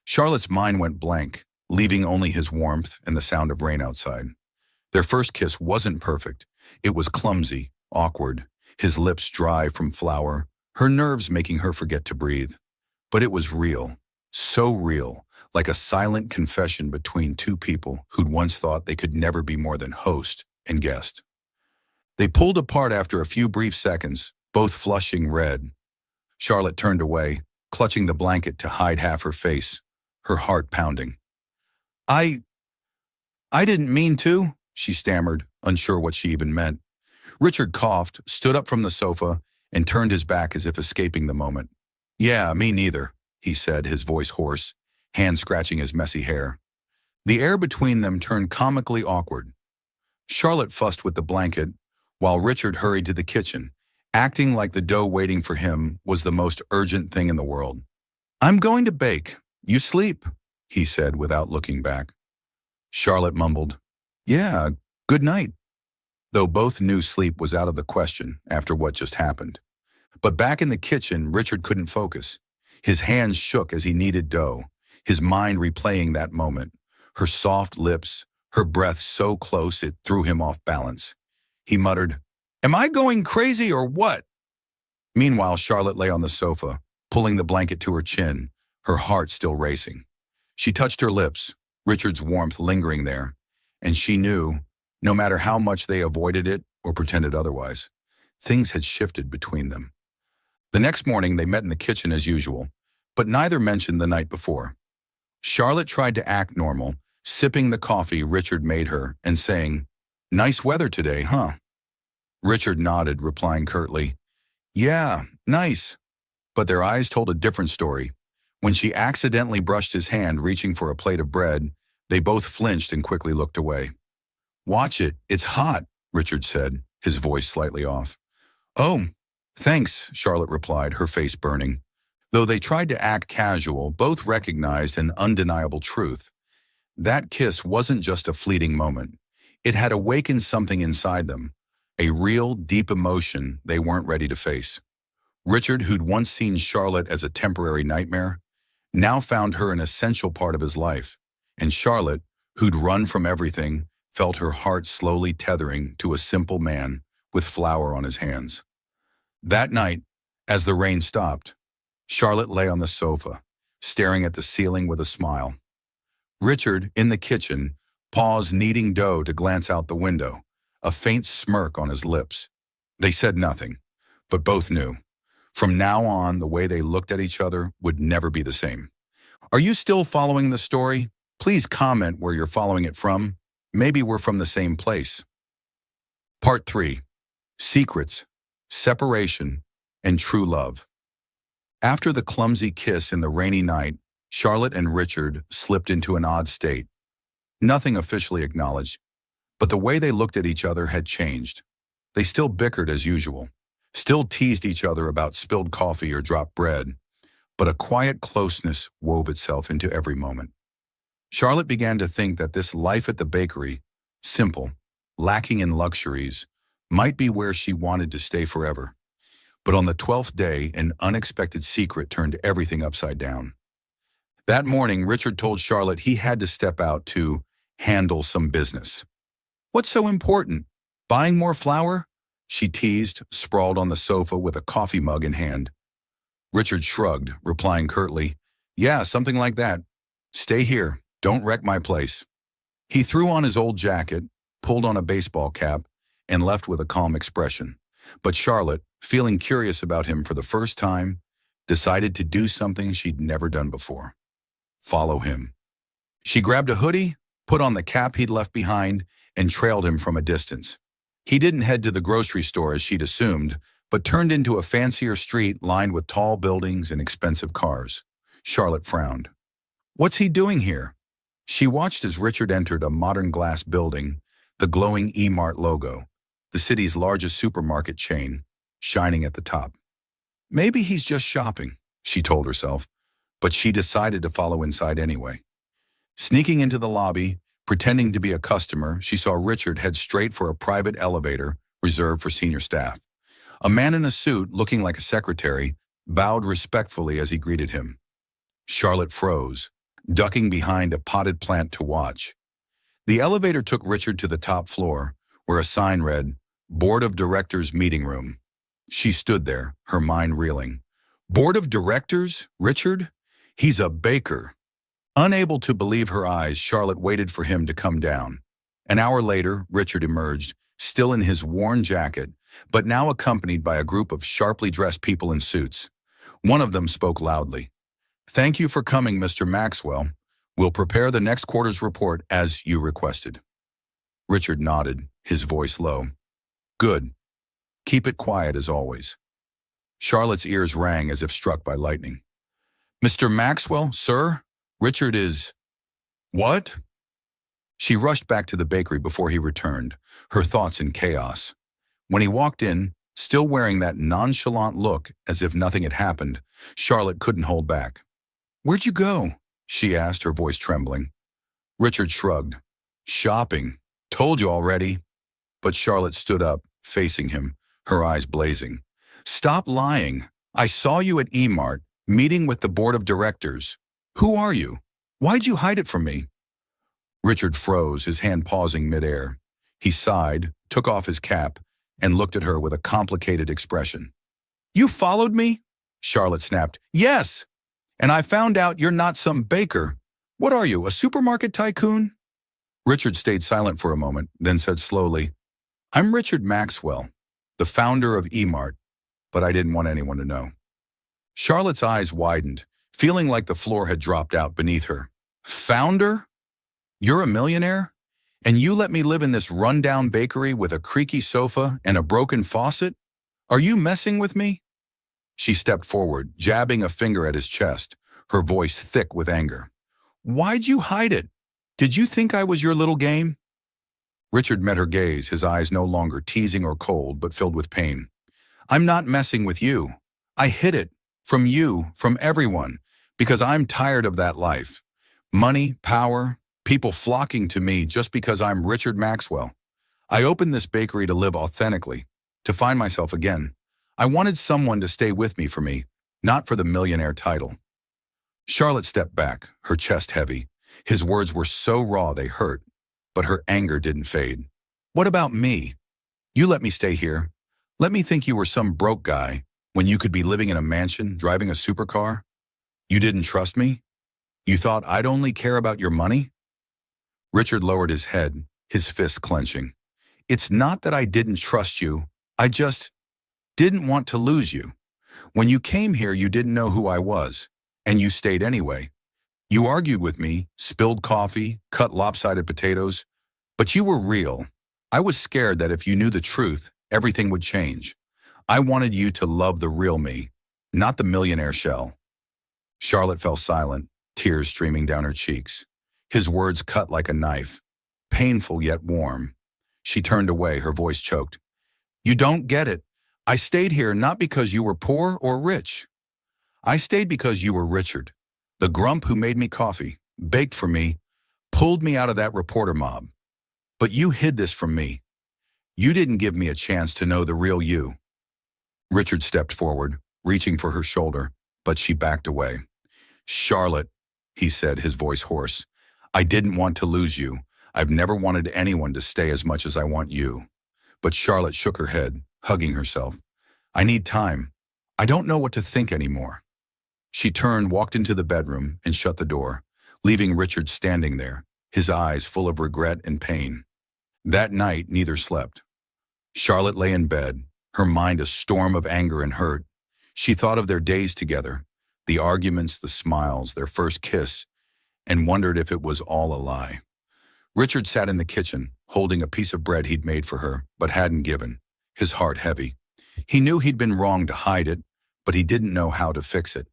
Charlotte's mind went blank, leaving only his warmth and the sound of rain outside. Their first kiss wasn't perfect. It was clumsy, awkward, his lips dry from flour, her nerves making her forget to breathe. But it was real, so real, like a silent confession between two people who'd once thought they could never be more than host and guest. They pulled apart after a few brief seconds, both flushing red. Charlotte turned away, clutching the blanket to hide half her face, her heart pounding. I didn't mean to," she stammered, unsure what she even meant. Richard coughed, stood up from the sofa, and turned his back as if escaping the moment. "Yeah, me neither," he said, his voice hoarse, hand scratching his messy hair. The air between them turned comically awkward. Charlotte fussed with the blanket, while Richard hurried to the kitchen, acting like the dough waiting for him was the most urgent thing in the world. "I'm going to bake. You sleep," he said without looking back. Charlotte mumbled, "Yeah, good night," though both knew sleep was out of the question after what just happened. But back in the kitchen, Richard couldn't focus. His hands shook as he kneaded dough, his mind replaying that moment, her soft lips, her breath so close it threw him off balance. He muttered, "Am I going crazy or what?" Meanwhile, Charlotte lay on the sofa, pulling the blanket to her chin, her heart still racing. She touched her lips, Richard's warmth lingering there, and she knew, no matter how much they avoided it or pretended otherwise, things had shifted between them. The next morning, they met in the kitchen as usual, but neither mentioned the night before. Charlotte tried to act normal, sipping the coffee Richard made her and saying, "Nice weather today, huh?" Richard nodded, replying curtly, "Yeah, nice." But their eyes told a different story. When she accidentally brushed his hand reaching for a plate of bread, they both flinched and quickly looked away. "Watch it, it's hot," Richard said, his voice slightly off. "Oh, thanks," Charlotte replied, her face burning. Though they tried to act casual, both recognized an undeniable truth. That kiss wasn't just a fleeting moment. It had awakened something inside them, a real, deep emotion they weren't ready to face. Richard, who'd once seen Charlotte as a temporary nightmare, now found her an essential part of his life. And Charlotte, who'd run from everything, felt her heart slowly tethering to a simple man with flour on his hands. That night, as the rain stopped, Charlotte lay on the sofa, staring at the ceiling with a smile. Richard, in the kitchen, paused kneading dough to glance out the window, a faint smirk on his lips. They said nothing, but both knew. From now on, the way they looked at each other would never be the same. Are you still following the story? Please comment where you're following it from. Maybe we're from the same place. Part 3. Secrets, Separation, and True Love. After the clumsy kiss in the rainy night, Charlotte and Richard slipped into an odd state. Nothing officially acknowledged, but the way they looked at each other had changed. They still bickered as usual, still teased each other about spilled coffee or dropped bread, but a quiet closeness wove itself into every moment. Charlotte began to think that this life at the bakery, simple, lacking in luxuries, might be where she wanted to stay forever. But on the 12th day, an unexpected secret turned everything upside down. That morning, Richard told Charlotte he had to step out to handle some business. What's so important? Buying more flour? She teased, sprawled on the sofa with a coffee mug in hand. Richard shrugged, replying curtly, Yeah, something like that. Stay here. Don't wreck my place. He threw on his old jacket, pulled on a baseball cap, and left with a calm expression. But Charlotte, feeling curious about him for the first time, decided to do something she'd never done before. Follow him. She grabbed a hoodie, put on the cap he'd left behind, and trailed him from a distance. He didn't head to the grocery store as she'd assumed, but turned into a fancier street lined with tall buildings and expensive cars. Charlotte frowned. What's he doing here? She watched as Richard entered a modern glass building, the glowing E-Mart logo, the city's largest supermarket chain, shining at the top. Maybe he's just shopping, she told herself, but she decided to follow inside anyway. Sneaking into the lobby, pretending to be a customer, she saw Richard head straight for a private elevator reserved for senior staff. A man in a suit, looking like a secretary, bowed respectfully as he greeted him. Charlotte froze, ducking behind a potted plant to watch. The elevator took Richard to the top floor, where a sign read, Board of Directors Meeting Room. She stood there, her mind reeling. Board of Directors? Richard? He's a baker. Unable to believe her eyes, Charlotte waited for him to come down. An hour later, Richard emerged, still in his worn jacket, but now accompanied by a group of sharply dressed people in suits. One of them spoke loudly. Thank you for coming, Mr. Maxwell. We'll prepare the next quarter's report as you requested. Richard nodded, his voice low. Good. Keep it quiet as always. Charlotte's ears rang as if struck by lightning. Mr. Maxwell, sir? Richard is... What? She rushed back to the bakery before he returned, her thoughts in chaos. When he walked in, still wearing that nonchalant look as if nothing had happened, Charlotte couldn't hold back. Where'd you go? She asked, her voice trembling. Richard shrugged. Shopping. Told you already. But Charlotte stood up, facing him, her eyes blazing. Stop lying. I saw you at E-Mart, meeting with the board of directors. Who are you? Why'd you hide it from me? Richard froze, his hand pausing midair. He sighed, took off his cap, and looked at her with a complicated expression. You followed me? Charlotte snapped. Yes! And I found out you're not some baker. What are you, a supermarket tycoon? Richard stayed silent for a moment, then said slowly, I'm Richard Maxwell, the founder of E-Mart, but I didn't want anyone to know. Charlotte's eyes widened, feeling like the floor had dropped out beneath her. Founder? You're a millionaire? And you let me live in this rundown bakery with a creaky sofa and a broken faucet? Are you messing with me? She stepped forward, jabbing a finger at his chest, her voice thick with anger. Why'd you hide it? Did you think I was your little game? Richard met her gaze, his eyes no longer teasing or cold, but filled with pain. I'm not messing with you. I hid it. From you, from everyone, because I'm tired of that life. Money, power, people flocking to me just because I'm Richard Maxwell. I opened this bakery to live authentically, to find myself again. I wanted someone to stay with me for me, not for the millionaire title. Charlotte stepped back, her chest heavy. His words were so raw they hurt, but her anger didn't fade. What about me? You let me stay here. Let me think you were some broke guy, when you could be living in a mansion, driving a supercar? You didn't trust me? You thought I'd only care about your money?" Richard lowered his head, his fists clenching. "It's not that I didn't trust you. I just didn't want to lose you. When you came here, you didn't know who I was, and you stayed anyway. You argued with me, spilled coffee, cut lopsided potatoes, but you were real. I was scared that if you knew the truth, everything would change. I wanted you to love the real me, not the millionaire shell." Charlotte fell silent, tears streaming down her cheeks. His words cut like a knife, painful yet warm. She turned away, her voice choked. "You don't get it. I stayed here not because you were poor or rich. I stayed because you were Richard, the grump who made me coffee, baked for me, pulled me out of that reporter mob. But you hid this from me. You didn't give me a chance to know the real you." Richard stepped forward, reaching for her shoulder, but she backed away. "Charlotte," he said, his voice hoarse, "I didn't want to lose you. I've never wanted anyone to stay as much as I want you." But Charlotte shook her head, hugging herself. "I need time. I don't know what to think anymore." She turned, walked into the bedroom, and shut the door, leaving Richard standing there, his eyes full of regret and pain. That night, neither slept. Charlotte lay in bed, her mind a storm of anger and hurt. She thought of their days together, the arguments, the smiles, their first kiss, and wondered if it was all a lie. Richard sat in the kitchen, holding a piece of bread he'd made for her, but hadn't given, his heart heavy. He knew he'd been wrong to hide it, but he didn't know how to fix it.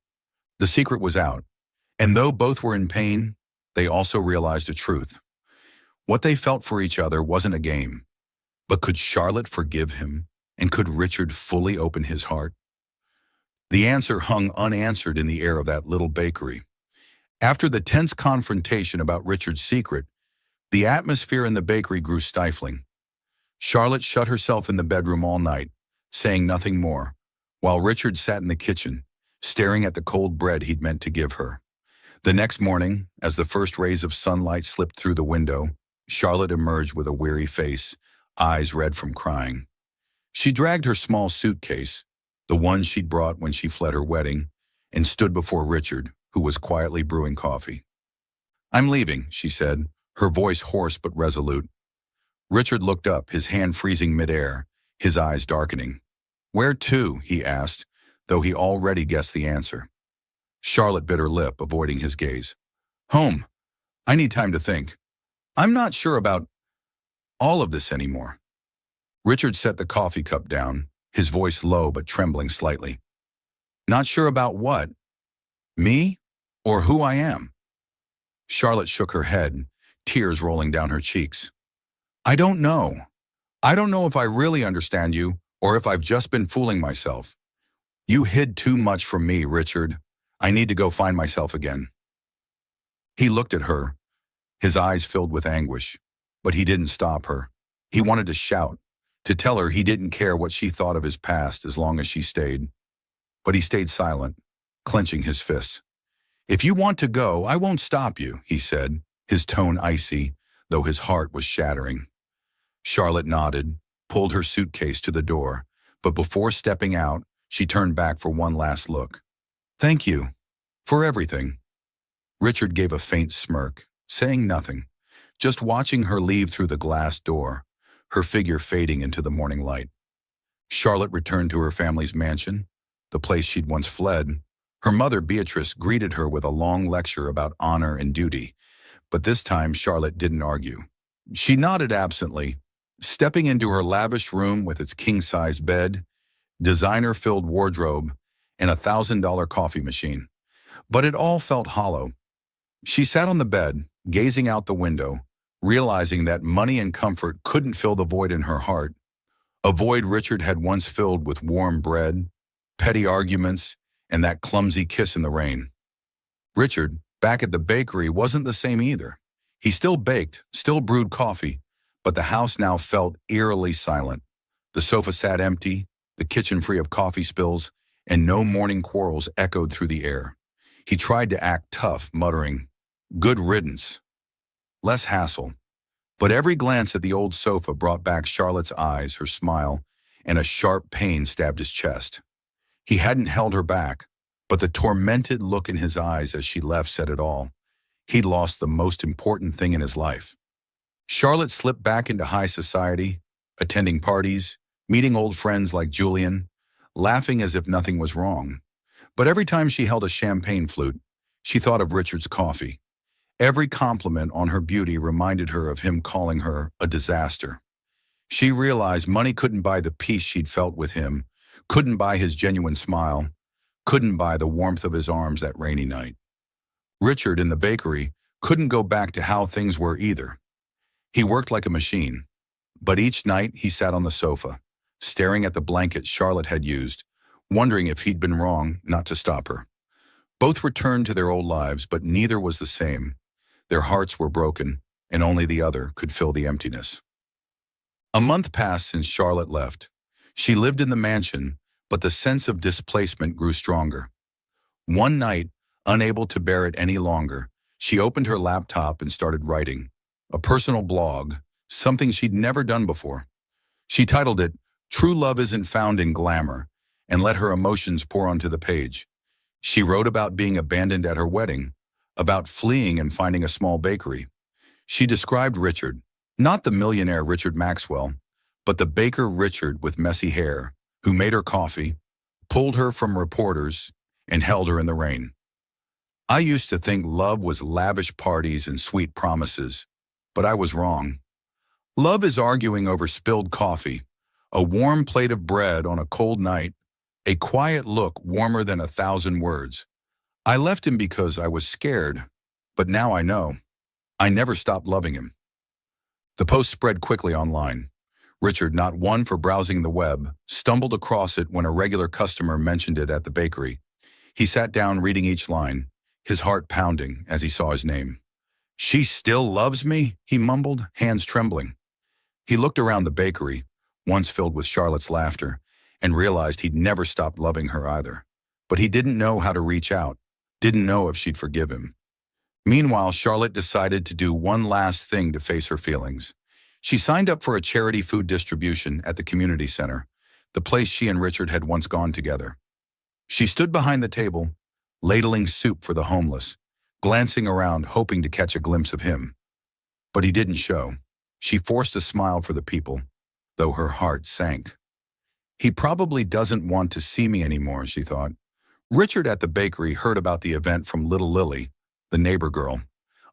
The secret was out, and though both were in pain, they also realized a truth. What they felt for each other wasn't a game. But could Charlotte forgive him, and could Richard fully open his heart? The answer hung unanswered in the air of that little bakery. After the tense confrontation about Richard's secret, the atmosphere in the bakery grew stifling. Charlotte shut herself in the bedroom all night, saying nothing more, while Richard sat in the kitchen, staring at the cold bread he'd meant to give her. The next morning, as the first rays of sunlight slipped through the window, Charlotte emerged with a weary face, eyes red from crying. She dragged her small suitcase, the one she'd brought when she fled her wedding, and stood before Richard, who was quietly brewing coffee. "I'm leaving," she said, her voice hoarse but resolute. Richard looked up, his hand freezing midair, his eyes darkening. "Where to?" he asked, though he already guessed the answer. Charlotte bit her lip, avoiding his gaze. "Home. I need time to think. I'm not sure about all of this anymore." Richard set the coffee cup down, his voice low but trembling slightly. "Not sure about what? Me? Or who I am?" Charlotte shook her head, tears rolling down her cheeks. "I don't know. I don't know if I really understand you or if I've just been fooling myself. You hid too much from me, Richard. I need to go find myself again." He looked at her, his eyes filled with anguish, but he didn't stop her. He wanted to shout, to tell her he didn't care what she thought of his past as long as she stayed. But he stayed silent, clenching his fists. "If you want to go, I won't stop you," he said, his tone icy, though his heart was shattering. Charlotte nodded, pulled her suitcase to the door, but before stepping out, she turned back for one last look. "Thank you. For everything." Richard gave a faint smirk, saying nothing, just watching her leave through the glass door, her figure fading into the morning light. Charlotte returned to her family's mansion, the place she'd once fled. Her mother, Beatrice, greeted her with a long lecture about honor and duty, but this time Charlotte didn't argue. She nodded absently, stepping into her lavish room with its king-sized bed, designer-filled wardrobe, and a $1,000 coffee machine. But it all felt hollow. She sat on the bed, gazing out the window, realizing that money and comfort couldn't fill the void in her heart, a void Richard had once filled with warm bread, petty arguments, and that clumsy kiss in the rain. Richard, back at the bakery, wasn't the same either. He still baked, still brewed coffee, but the house now felt eerily silent. The sofa sat empty, the kitchen free of coffee spills, and no morning quarrels echoed through the air. He tried to act tough, muttering, "Good riddance. Less hassle." But every glance at the old sofa brought back Charlotte's eyes, her smile, and a sharp pain stabbed his chest. He hadn't held her back, but the tormented look in his eyes as she left said it all. He'd lost the most important thing in his life. Charlotte slipped back into high society, attending parties, meeting old friends like Julian, laughing as if nothing was wrong. But every time she held a champagne flute, she thought of Richard's coffee. Every compliment on her beauty reminded her of him calling her a disaster. She realized money couldn't buy the peace she'd felt with him, couldn't buy his genuine smile, couldn't buy the warmth of his arms that rainy night. Richard, in the bakery, couldn't go back to how things were either. He worked like a machine, but each night he sat on the sofa, staring at the blanket Charlotte had used, wondering if he'd been wrong not to stop her. Both returned to their old lives, but neither was the same. Their hearts were broken, and only the other could fill the emptiness. A month passed since Charlotte left. She lived in the mansion, but the sense of displacement grew stronger. One night, unable to bear it any longer, she opened her laptop and started writing. A personal blog, something she'd never done before. She titled it, "True Love Isn't Found in Glamour," and let her emotions pour onto the page. She wrote about being abandoned at her wedding, about fleeing and finding a small bakery. She described Richard, not the millionaire Richard Maxwell, but the baker Richard with messy hair, who made her coffee, pulled her from reporters, and held her in the rain. "I used to think love was lavish parties and sweet promises, but I was wrong. Love is arguing over spilled coffee, a warm plate of bread on a cold night, a quiet look warmer than 1,000 words. I left him because I was scared, but now I know. I never stopped loving him." The post spread quickly online. Richard, not one for browsing the web, stumbled across it when a regular customer mentioned it at the bakery. He sat down reading each line, his heart pounding as he saw his name. "She still loves me?" he mumbled, hands trembling. He looked around the bakery, once filled with Charlotte's laughter, and realized he'd never stopped loving her either. But he didn't know how to reach out, didn't know if she'd forgive him. Meanwhile, Charlotte decided to do one last thing to face her feelings. She signed up for a charity food distribution at the community center, the place she and Richard had once gone together. She stood behind the table, ladling soup for the homeless, glancing around hoping to catch a glimpse of him. But he didn't show. She forced a smile for the people, though her heart sank. He probably doesn't want to see me anymore, she thought. Richard at the bakery heard about the event from little Lily, the neighbor girl.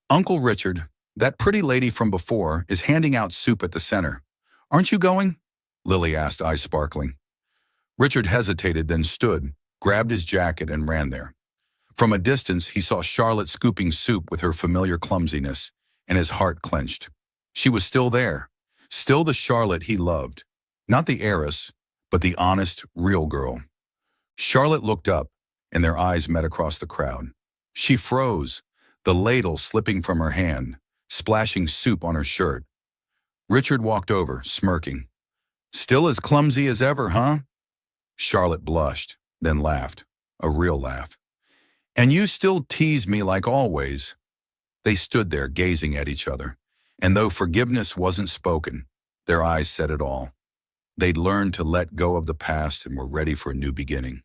"Uncle Richard, that pretty lady from before, is handing out soup at the center. Aren't you going?" Lily asked, eyes sparkling. Richard hesitated, then stood, grabbed his jacket, and ran there. From a distance, he saw Charlotte scooping soup with her familiar clumsiness, and his heart clenched. She was still there, still the Charlotte he loved. Not the heiress, but the honest, real girl. Charlotte looked up, and their eyes met across the crowd. She froze, the ladle slipping from her hand, splashing soup on her shirt. Richard walked over, smirking. "Still as clumsy as ever, huh?" Charlotte blushed, then laughed, a real laugh. "And you still tease me like always." They stood there gazing at each other, and though forgiveness wasn't spoken, their eyes said it all. They'd learned to let go of the past and were ready for a new beginning.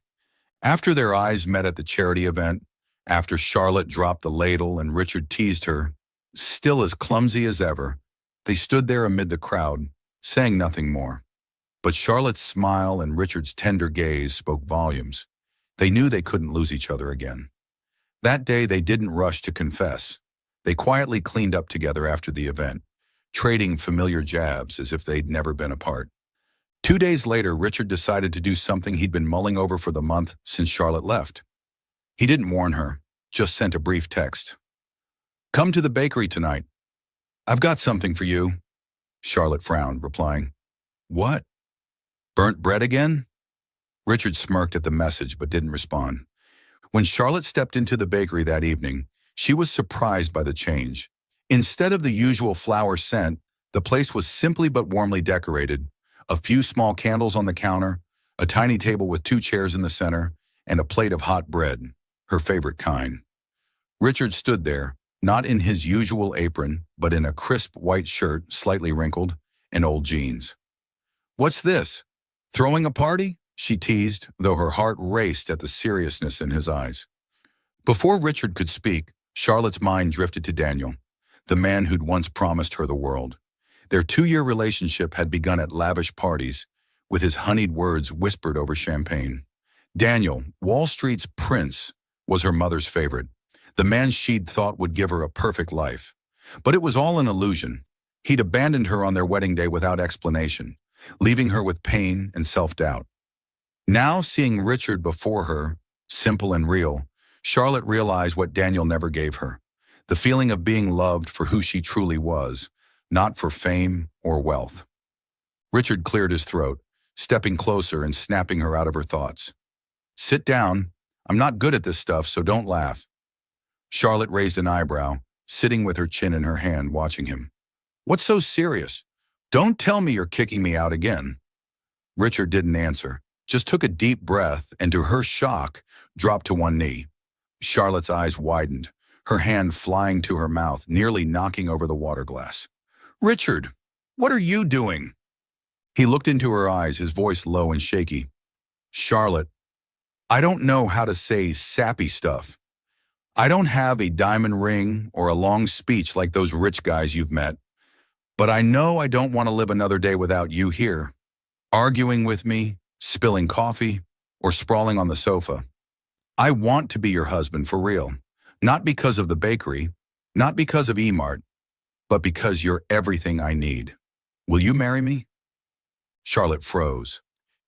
After their eyes met at the charity event, after Charlotte dropped the ladle and Richard teased her, still as clumsy as ever, they stood there amid the crowd, saying nothing more. But Charlotte's smile and Richard's tender gaze spoke volumes. They knew they couldn't lose each other again. That day they didn't rush to confess. They quietly cleaned up together after the event, trading familiar jabs as if they'd never been apart. 2 days later, Richard decided to do something he'd been mulling over for the month since Charlotte left. He didn't warn her, just sent a brief text. "Come to the bakery tonight. I've got something for you." Charlotte frowned, replying, "What? Burnt bread again?" Richard smirked at the message but didn't respond. When Charlotte stepped into the bakery that evening, she was surprised by the change. Instead of the usual flower scent, the place was simply but warmly decorated. A few small candles on the counter, a tiny table with 2 chairs in the center, and a plate of hot bread, her favorite kind. Richard stood there, not in his usual apron, but in a crisp white shirt, slightly wrinkled, and old jeans. "What's this? Throwing a party?" she teased, though her heart raced at the seriousness in his eyes. Before Richard could speak, Charlotte's mind drifted to Daniel, the man who'd once promised her the world. Their 2-year relationship had begun at lavish parties, with his honeyed words whispered over champagne. Daniel, Wall Street's prince, was her mother's favorite, the man she'd thought would give her a perfect life. But it was all an illusion. He'd abandoned her on their wedding day without explanation, leaving her with pain and self-doubt. Now, seeing Richard before her, simple and real, Charlotte realized what Daniel never gave her, the feeling of being loved for who she truly was, not for fame or wealth. Richard cleared his throat, stepping closer and snapping her out of her thoughts. "Sit down. I'm not good at this stuff, so don't laugh." Charlotte raised an eyebrow, sitting with her chin in her hand, watching him. "What's so serious? Don't tell me you're kicking me out again." Richard didn't answer, just took a deep breath and, to her shock, dropped to one knee. Charlotte's eyes widened, her hand flying to her mouth, nearly knocking over the water glass. "Richard, what are you doing?" He looked into her eyes, his voice low and shaky. "Charlotte, I don't know how to say sappy stuff. I don't have a diamond ring or a long speech like those rich guys you've met. But I know I don't want to live another day without you here, arguing with me, spilling coffee, or sprawling on the sofa. I want to be your husband for real, not because of the bakery, not because of E-Mart, but because you're everything I need. Will you marry me?" Charlotte froze,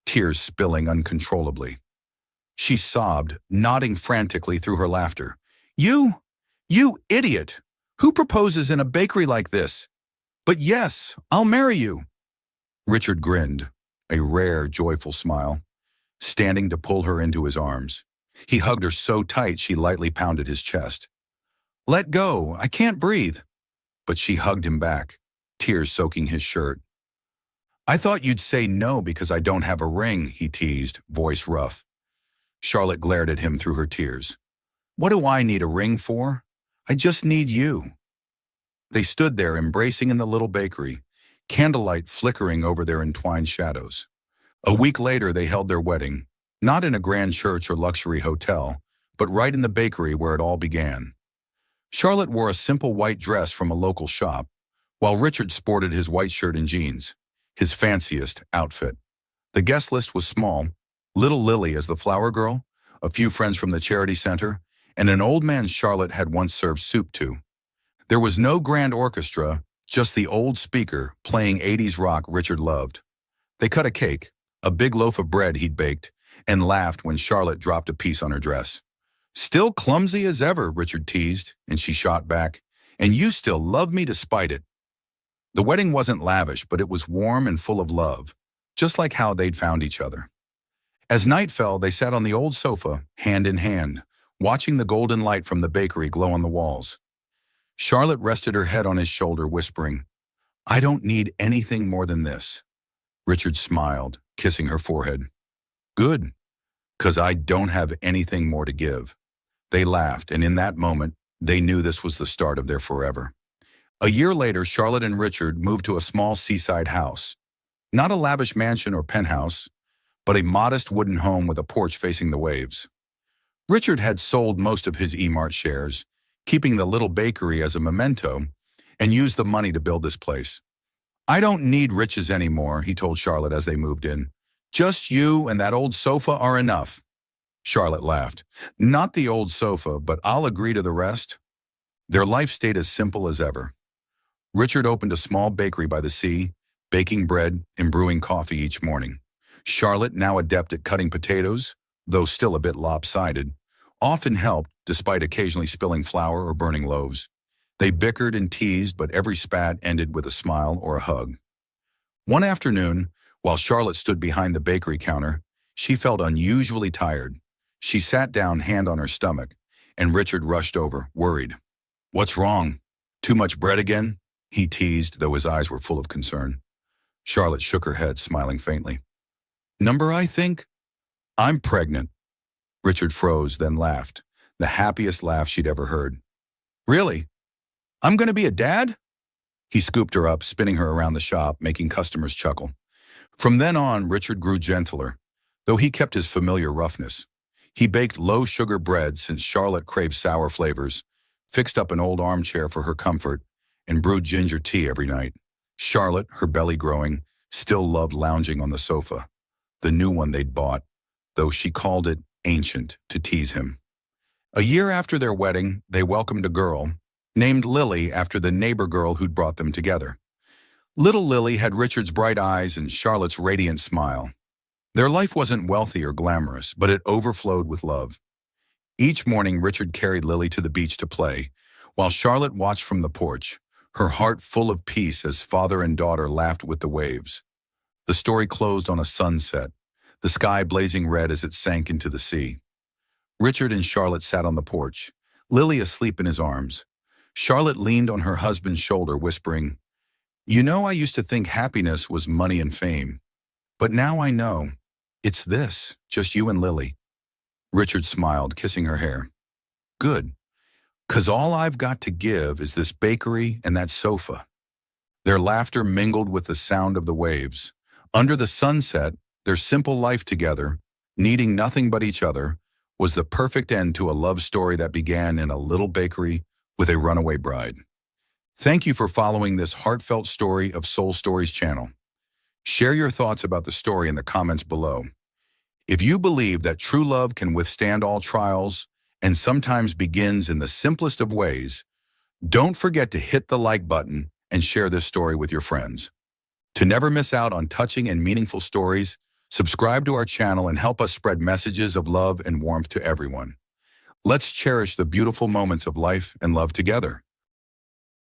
tears spilling uncontrollably. She sobbed, nodding frantically through her laughter. You idiot! Who proposes in a bakery like this? But yes, I'll marry you." Richard grinned, a rare, joyful smile, standing to pull her into his arms. He hugged her so tight she lightly pounded his chest. "Let go, I can't breathe." But she hugged him back, tears soaking his shirt. "I thought you'd say no because I don't have a ring," he teased, voice rough. Charlotte glared at him through her tears. "What do I need a ring for? I just need you." They stood there embracing in the little bakery, candlelight flickering over their entwined shadows. A week later they held their wedding, not in a grand church or luxury hotel, but right in the bakery where it all began. Charlotte wore a simple white dress from a local shop, while Richard sported his white shirt and jeans, his fanciest outfit. The guest list was small: little Lily as the flower girl, a few friends from the charity center, and an old man Charlotte had once served soup to. There was no grand orchestra, just the old speaker playing 80s rock Richard loved. They cut a cake, a big loaf of bread he'd baked, and laughed when Charlotte dropped a piece on her dress. "Still clumsy as ever," Richard teased, and she shot back, "And you still love me despite it." The wedding wasn't lavish, but it was warm and full of love, just like how they'd found each other. As night fell, they sat on the old sofa, hand in hand, watching the golden light from the bakery glow on the walls. Charlotte rested her head on his shoulder, whispering, "I don't need anything more than this." Richard smiled, kissing her forehead. "Good, 'cause I don't have anything more to give." They laughed, and in that moment, they knew this was the start of their forever. A year later, Charlotte and Richard moved to a small seaside house. Not a lavish mansion or penthouse, but a modest wooden home with a porch facing the waves. Richard had sold most of his E-Mart shares, keeping the little bakery as a memento, and used the money to build this place. "I don't need riches anymore," he told Charlotte as they moved in. "Just you and that old sofa are enough." Charlotte laughed. "Not the old sofa, but I'll agree to the rest." Their life stayed as simple as ever. Richard opened a small bakery by the sea, baking bread and brewing coffee each morning. Charlotte, now adept at cutting potatoes, though still a bit lopsided, often helped despite occasionally spilling flour or burning loaves. They bickered and teased, but every spat ended with a smile or a hug. One afternoon, while Charlotte stood behind the bakery counter, she felt unusually tired. She sat down, hand on her stomach, and Richard rushed over, worried. "What's wrong? Too much bread again?" he teased, though his eyes were full of concern. Charlotte shook her head, smiling faintly. "Number, I think? I'm pregnant." Richard froze, then laughed, the happiest laugh she'd ever heard. "Really? I'm going to be a dad?" He scooped her up, spinning her around the shop, making customers chuckle. From then on, Richard grew gentler, though he kept his familiar roughness. He baked low-sugar bread since Charlotte craved sour flavors, fixed up an old armchair for her comfort, and brewed ginger tea every night. Charlotte, her belly growing, still loved lounging on the sofa, the new one they'd bought, though she called it ancient to tease him. A year after their wedding, they welcomed a girl, named Lily after the neighbor girl who'd brought them together. Little Lily had Richard's bright eyes and Charlotte's radiant smile. Their life wasn't wealthy or glamorous, but it overflowed with love. Each morning, Richard carried Lily to the beach to play, while Charlotte watched from the porch, her heart full of peace as father and daughter laughed with the waves. The story closed on a sunset, the sky blazing red as it sank into the sea. Richard and Charlotte sat on the porch, Lily asleep in his arms. Charlotte leaned on her husband's shoulder, whispering, "You know, I used to think happiness was money and fame, but now I know. It's this, just you and Lily." Richard smiled, kissing her hair. "Good, 'cause all I've got to give is this bakery and that sofa." Their laughter mingled with the sound of the waves. Under the sunset, their simple life together, needing nothing but each other, was the perfect end to a love story that began in a little bakery with a runaway bride. Thank you for following this heartfelt story of Soul Stories channel. Share your thoughts about the story in the comments below. If you believe that true love can withstand all trials and sometimes begins in the simplest of ways, don't forget to hit the like button and share this story with your friends. To never miss out on touching and meaningful stories, subscribe to our channel and help us spread messages of love and warmth to everyone. Let's cherish the beautiful moments of life and love together.